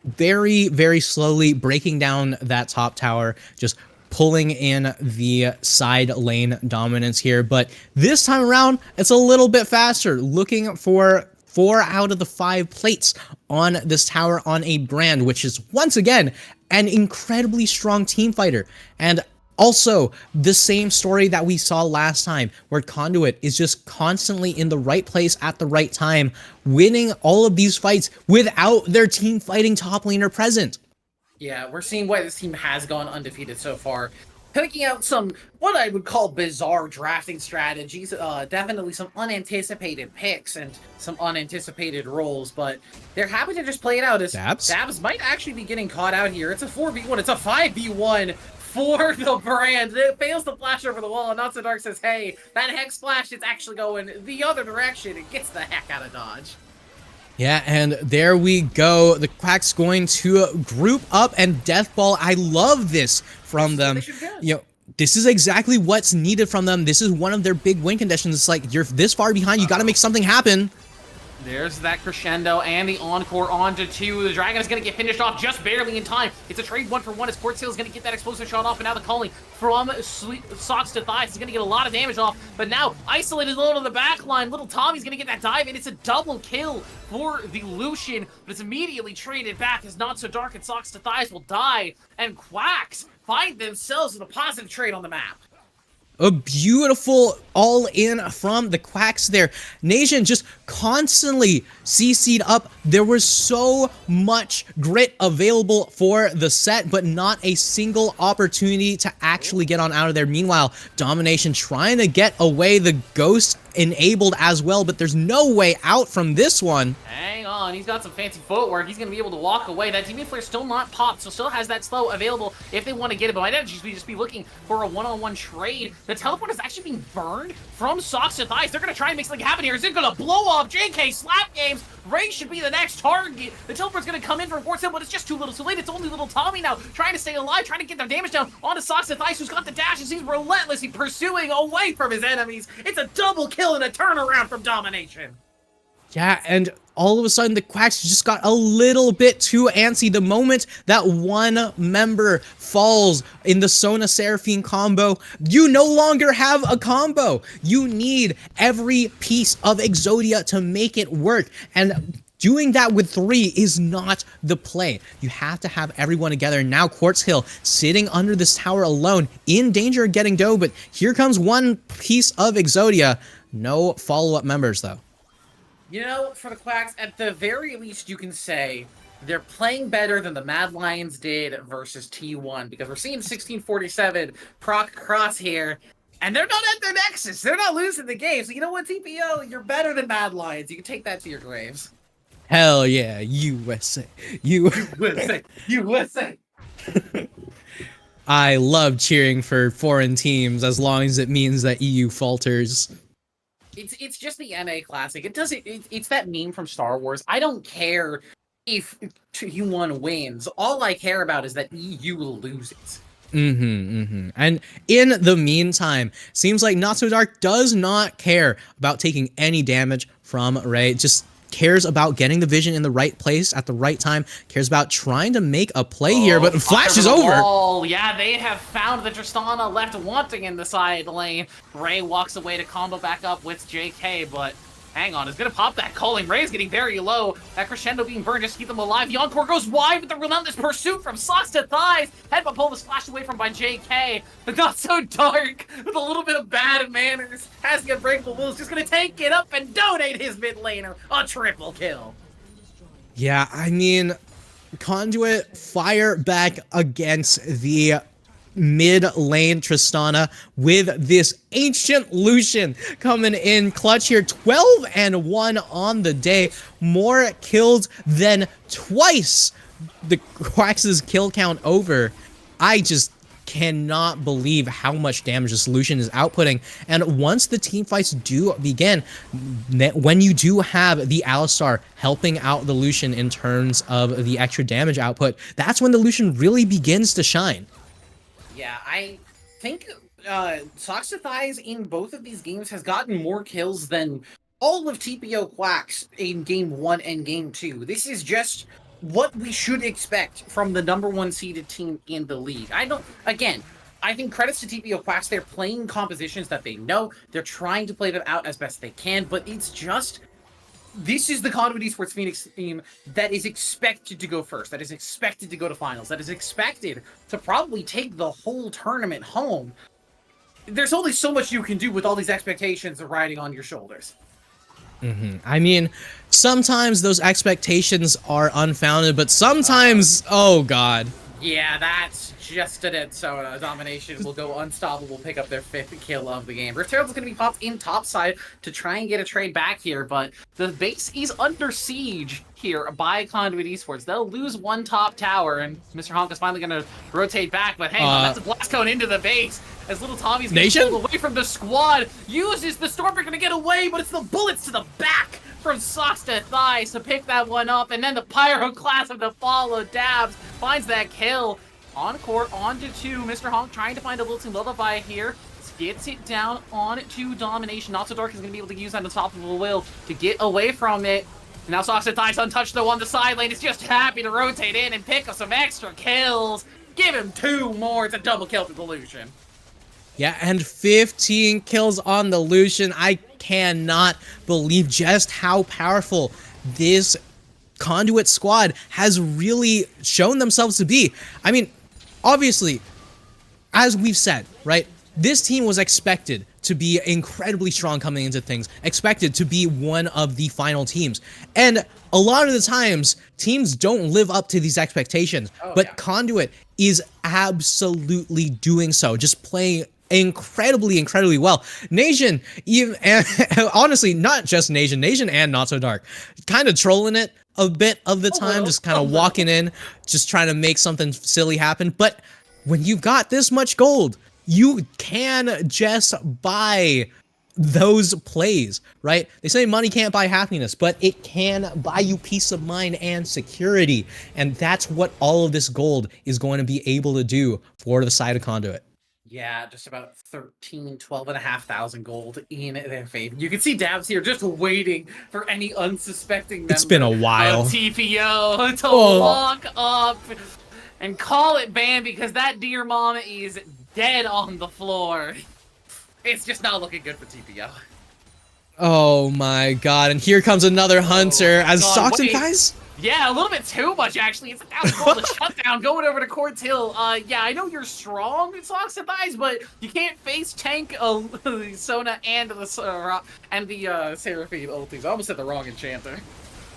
very, very slowly breaking down that top tower, just pulling in the side lane dominance here. But this time around, it's a little bit faster, looking for 4 out of the 5 plates on this tower on a Brand, which is once again an incredibly strong team fighter. And also the same story that we saw last time, where Conduit is just constantly in the right place at the right time, winning all of these fights without their team fighting top laner present. Yeah, we're seeing why this team has gone undefeated so far. Picking out some, what I would call bizarre drafting strategies, definitely some unanticipated picks and some unanticipated roles, but they're happy to just play it out as Dabs might actually be getting caught out here. It's a 4v1, it's a 5v1 for the Brand. It fails to flash over the wall, and Not So Dark says, hey, that Hex Splash is actually going the other direction. It gets the heck out of dodge. Yeah, and there we go. The Quacks going to group up and Death Ball. I love this from them. You know, this is exactly what's needed from them. This is one of their big win conditions. It's like, you're this far behind, you got to make something happen. There's that crescendo and the encore onto 2. The Dragon is going to get finished off just barely in time. It's a trade 1-for-1 as Quartz is going to get that explosive shot off, and now the calling from Socks to Thighs is going to get a lot of damage off, but now isolated low to the back line. Little Tommy's going to get that dive, and it's a double kill for the Lucian, but it's immediately traded back as Not So Dark and Socks to Thighs will die, and Quacks find themselves with a positive trade on the map. A beautiful all-in from the Quacks there. Nation just constantly CC'd up. There was so much grit available for the set, but not a single opportunity to actually get on out of there. Meanwhile, Domination trying to get away. The Ghost enabled as well, but there's no way out from this one. Hang on, he's got some fancy footwork. He's going to be able to walk away. That Demon Flare still not popped, so still has that slow available if they want to get it, but might actually just be looking for a one-on-one trade. The teleport is actually being burned from Socks to Thighs. They're going to try and make something happen here. Is it going to blow up? JK Slap Games. Ray should be the next target. The teleport's going to come in from Quartz Hill, but it's just too little too late. It's only Little Tommy now trying to stay alive, trying to get their damage down onto Socks to Thighs, who's got the dash, and he's relentlessly pursuing away from his enemies. It's a double kill and a turnaround from Domination. Yeah, and all of a sudden the Quacks just got a little bit too antsy. The moment that one member falls in the Sona Seraphine combo, you no longer have a combo. You need every piece of Exodia to make it work. And doing that with 3 is not the play. You have to have everyone together. Now Quartz Hill sitting under this tower alone, in danger of getting dough, but here comes one piece of Exodia. No follow-up members though. You know, for the Quacks, at the very least, you can say they're playing better than the Mad Lions did versus T1, because we're seeing 1647 proc Crosshair, and they're not at their nexus. They're not losing the game. So you know what, TPO? You're better than Mad Lions. You can take that to your graves. Hell yeah, USA. USA. USA. I love cheering for foreign teams as long as it means that EU falters. It's just the NA classic. It doesn't. It's that meme from Star Wars. I don't care if T1 wins, all I care about is that EU loses. And in the meantime, seems like Not So Dark does not care about taking any damage from Ray. Just cares about getting the vision in the right place at the right time. Cares about trying to make a play here, but Flash is over. Oh, yeah, they have found the Tristana left wanting in the side lane. Ray walks away to combo back up with JK, but hang on, is gonna pop that culling. Ray's getting very low. That crescendo being burned just to keep them alive. The Encore goes wide with the relentless pursuit from socks to thighs. Headbutt pull is flashed away from by JK, but Not So Dark with a little bit of bad manners. Has the unbreakable will, is just gonna take it up and donate his mid laner a triple kill. Yeah, I mean, Conduit fire back against the mid lane Tristana with this ancient Lucian coming in clutch here. 12-1 on the day, more kills than twice the Quacks' kill count over. I just cannot believe how much damage this Lucian is outputting. And once the team fights do begin, when you do have the Alistar helping out the Lucian in terms of the extra damage output, that's when the Lucian really begins to shine. Yeah, I think Socks to Thighs in both of these games has gotten more kills than all of TPO Quacks in Game 1 and Game 2. This is just what we should expect from the #1 seeded team in the league. I think credits to TPO Quacks. They're playing compositions that they know. They're trying to play them out as best they can, but it's just... This is the Conduit Esports Phoenix team that is expected to go first, that is expected to go to finals, that is expected to probably take the whole tournament home. There's only so much you can do with all these expectations riding on your shoulders. I mean, sometimes those expectations are unfounded, but sometimes, oh god. Yeah, that's just it. So Domination will go unstoppable, pick up their 5th kill of the game. Rift Herald's going to be popped in top side to try and get a trade back here, but the base is under siege here by Conduit Esports. They'll lose one top tower, and Mr. Honk is finally going to rotate back, but hang on, that's a blast cone into the base. As little Tommy's getting pulled away from the squad, uses the Stormbreaker to get away, but it's the bullets to the back from socks to thighs to pick that one up, and then the Pyroclasm to follow. Dabs finds that kill. On court, on to 2. Mr. Honk trying to find a wilting lullaby here. Gets it down on to Domination. Not So Dark is going to be able to use that unstoppable will to get away from it. And now Socks to Thighs untouched though on the side lane. Is just happy to rotate in and pick up some extra kills. Give him 2 more. It's a double kill for the Lucian. Yeah, and 15 kills on the Lucian. I cannot believe just how powerful this Conduit squad has really shown themselves to be. I mean, obviously, as we've said, right, this team was expected to be incredibly strong coming into things, expected to be one of the final teams. And a lot of the times, teams don't live up to these expectations, but Conduit is absolutely doing so, just playing incredibly well. Nation, even, and honestly, not just Nation and Not So Dark, kind of trolling it a bit of the time, just kind of walking in, just trying to make something silly happen. But when you've got this much gold, you can just buy those plays, right? They say money can't buy happiness, but it can buy you peace of mind and security. And that's what all of this gold is going to be able to do for the side of Conduit. Yeah, just about 12,500 gold in their favor. You can see Dabs here just waiting for any unsuspecting member it's been a while. Of TPO to walk up and call it ban because that dear mama is dead on the floor. It's just not looking good for TPO. Oh my god, and here comes another hunter as Socks and Thighs? Yeah, a little bit too much, actually. It's a shutdown going over to Quartz Hill. Yeah, I know you're strong in Socks and Thighs, but you can't face tank the Sona and the Seraphine ultis. I almost said the wrong enchanter.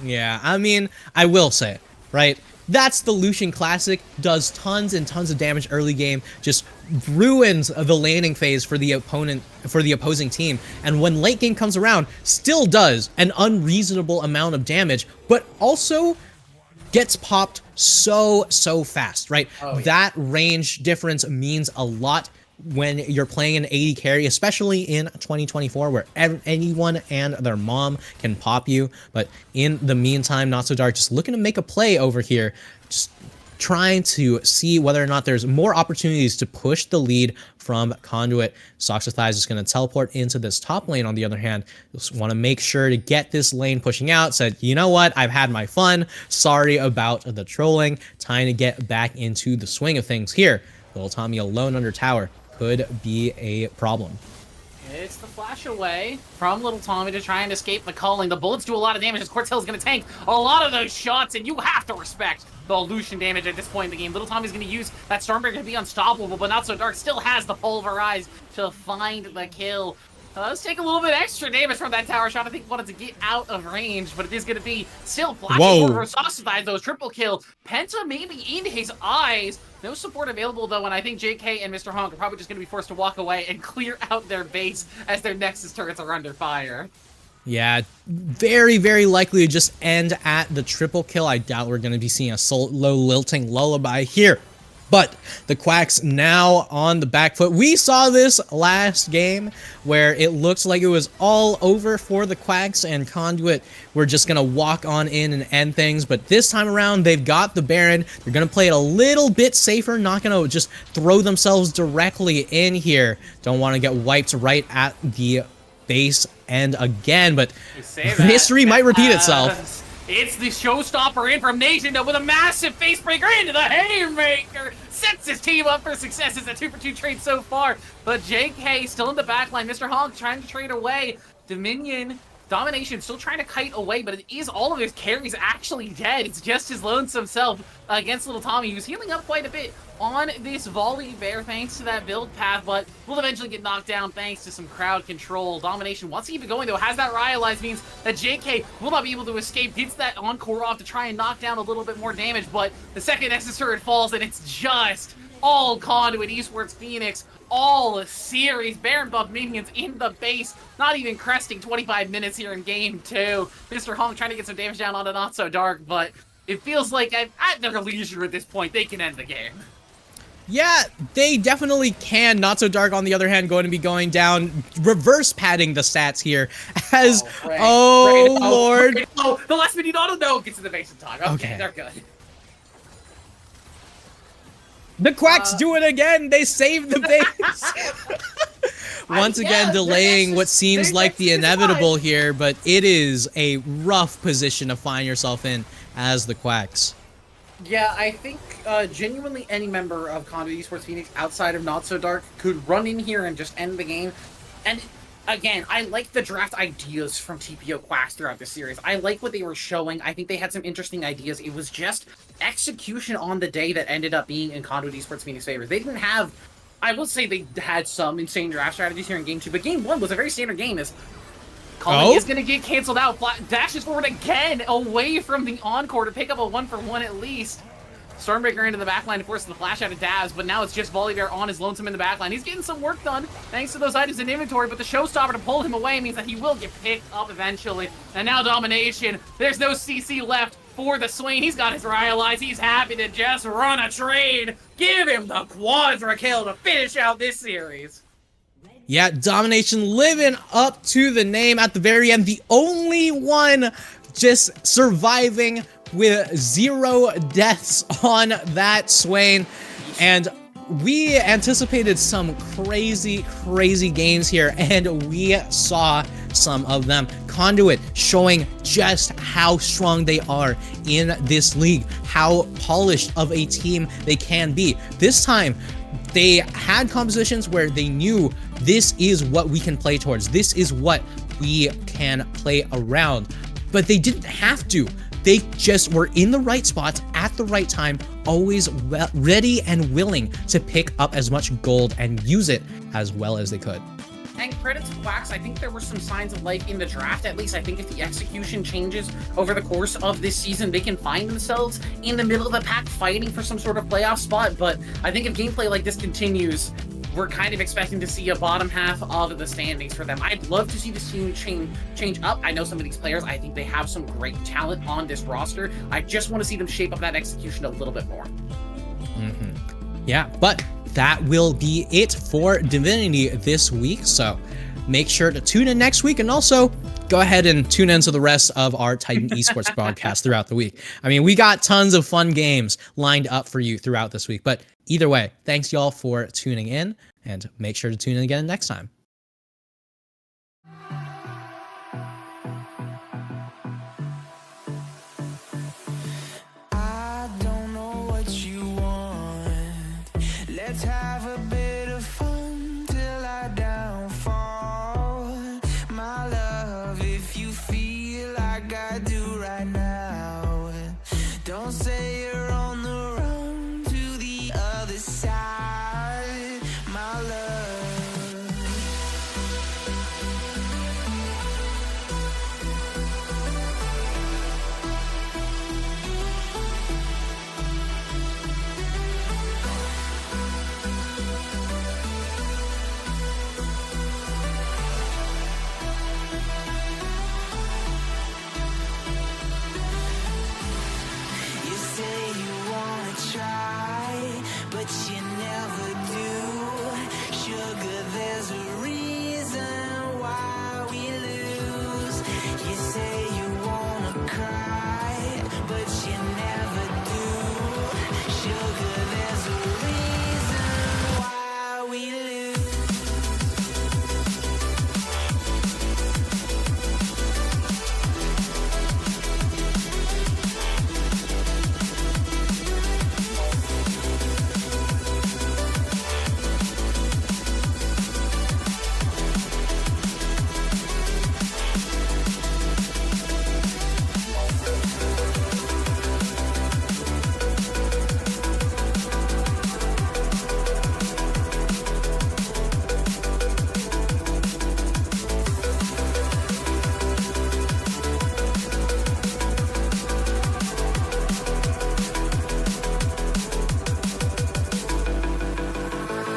Yeah, I mean, I will say, right? That's the Lucian Classic, does tons and tons of damage early game, just ruins the laning phase for the opposing team, and when late game comes around, still does an unreasonable amount of damage, but also gets popped so fast, right? That range difference means a lot when you're playing an 80 carry, especially in 2024, where anyone and their mom can pop you. But in the meantime, Not So Dark just looking to make a play over here, just trying to see whether or not there's more opportunities to push the lead from Conduit. Socks with Thighs is going to teleport into this top lane. On the other hand, just want to make sure to get this lane pushing out. Said, you know what? I've had my fun. Sorry about the trolling. Time to get back into the swing of things here. Little Tommy alone under tower could be a problem. It's the flash away from Little Tommy to try and escape the culling. The bullets do a lot of damage as Cortel's going to tank a lot of those shots, and you have to respect the illusion damage at this point in the game. Little Tommy's going to use that Stormbreaker to be unstoppable, but Not So Dark still has the Pulverize to find the kill. Let's take a little bit extra damage from that tower shot. I think he wanted to get out of range, but it is going to be still flashing over Saucified, those triple kill. Penta maybe in his eyes. No support available, though, and I think JK and Mr. Honk are probably just going to be forced to walk away and clear out their base as their Nexus turrets are under fire. Yeah, very, very likely to just end at the triple kill. I doubt we're going to be seeing a low lilting lullaby here. But the Quacks now on the back foot. We saw this last game where it looks like it was all over for the Quacks, and Conduit were just going to walk on in and end things. But this time around, they've got the Baron. They're going to play it a little bit safer, not going to just throw themselves directly in here. Don't want to get wiped right at the base end again, but history might repeat itself. It's the showstopper in from Nation with a massive facebreaker into the Haymaker. Sets his team up for success. It's a 2-for-2 trade so far. But JK still in the backline. Mr. Honk trying to trade away. Dominion, Domination still trying to kite away, but it is all of his carries actually dead. It's just his lonesome self against Little Tommy, who's healing up quite a bit on this volley bear thanks to that build path, but will eventually get knocked down thanks to some crowd control. Domination wants to keep it going, though. Has that Rhyalize, means that JK will not be able to escape. Gets that Encore off to try and knock down a little bit more damage, but the second Nexus turret falls, and it's just all Conduit Esports Phoenix, all series Baron buff minions in the base, not even cresting 25 minutes here in game 2. Mr. Honk trying to get some damage down onto Not So Dark, but it feels like at their leisure at this point, they can end the game. Yeah, they definitely can. Not So Dark, on the other hand, going to be going down, reverse padding the stats here as, Lord. Oh, the last minute auto, no, gets to the base in time. Okay, they're good. The Quacks do it again. They save the base. Once again, delaying what seems like the inevitable here, but it is a rough position to find yourself in as the Quacks. Yeah, I think genuinely any member of Conduit Esports Phoenix outside of Not So Dark could run in here and just end the game. And again, I like the draft ideas from TPO Quacks throughout the series. I like what they were showing. I think they had some interesting ideas. It was just execution on the day that ended up being in Conduit Esports Phoenix favor. They didn't have, I will say they had some insane draft strategies here in game 2, but game 1 was a very standard game. As Calling is going to get canceled out. Dashes forward again, away from the Encore to pick up a 1-for-1 at least. Stormbreaker into the backline to force the flash out of Daz, but now it's just Volibear on his lonesome in the backline. He's getting some work done thanks to those items in inventory, but the showstopper to pull him away means that he will get picked up eventually. And now Domination. There's no CC left for the Swain. He's got his Rhyalize. He's happy to just run a trade. Give him the Quadra kill to finish out this series. Yeah, Domination living up to the name at the very end. The only one just surviving with 0 deaths on that Swain. And we anticipated some crazy, crazy games here, and we saw some of them. Conduit showing just how strong they are in this league, how polished of a team they can be. This time, they had compositions where they knew this is what we can play towards. This is what we can play around. But they didn't have to. They just were in the right spots at the right time, always ready and willing to pick up as much gold and use it as well as they could. And credit to Quacks, I think there were some signs of life in the draft. At least I think if the execution changes over the course of this season, they can find themselves in the middle of the pack fighting for some sort of playoff spot. But I think if gameplay like this continues, we're kind of expecting to see a bottom half of the standings for them. I'd love to see this team change up. I know some of these players, I think they have some great talent on this roster. I just want to see them shape up that execution a little bit more. Yeah, but that will be it for Divinity this week. So make sure to tune in next week, and also go ahead and tune into the rest of our Titan Esports broadcast throughout the week. I mean, we got tons of fun games lined up for you throughout this week. But either way, thanks y'all for tuning in, and make sure to tune in again next time. I don't know what you want. Let's have a bit of fun till I downfall. My love, if you feel like I do right now, don't say you're on the run to the other side. My love. You say you wanna try, but you never do. Sugar, there's a reason why we lose. You say you wanna cry, but you never do. Sugar, there's a reason why we lose.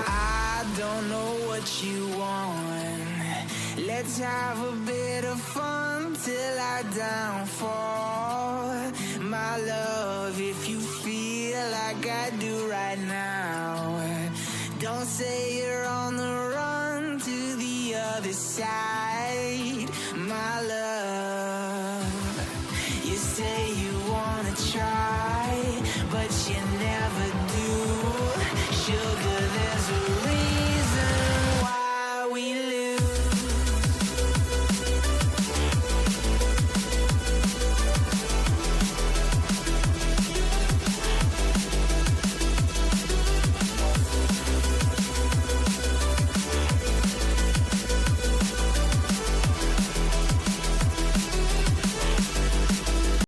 I don't know what you want. Let's have a bit of fun till I downfall. My love, if you feel like I do right now, don't say you're on the run to the other side. My love, you say you wanna try, but you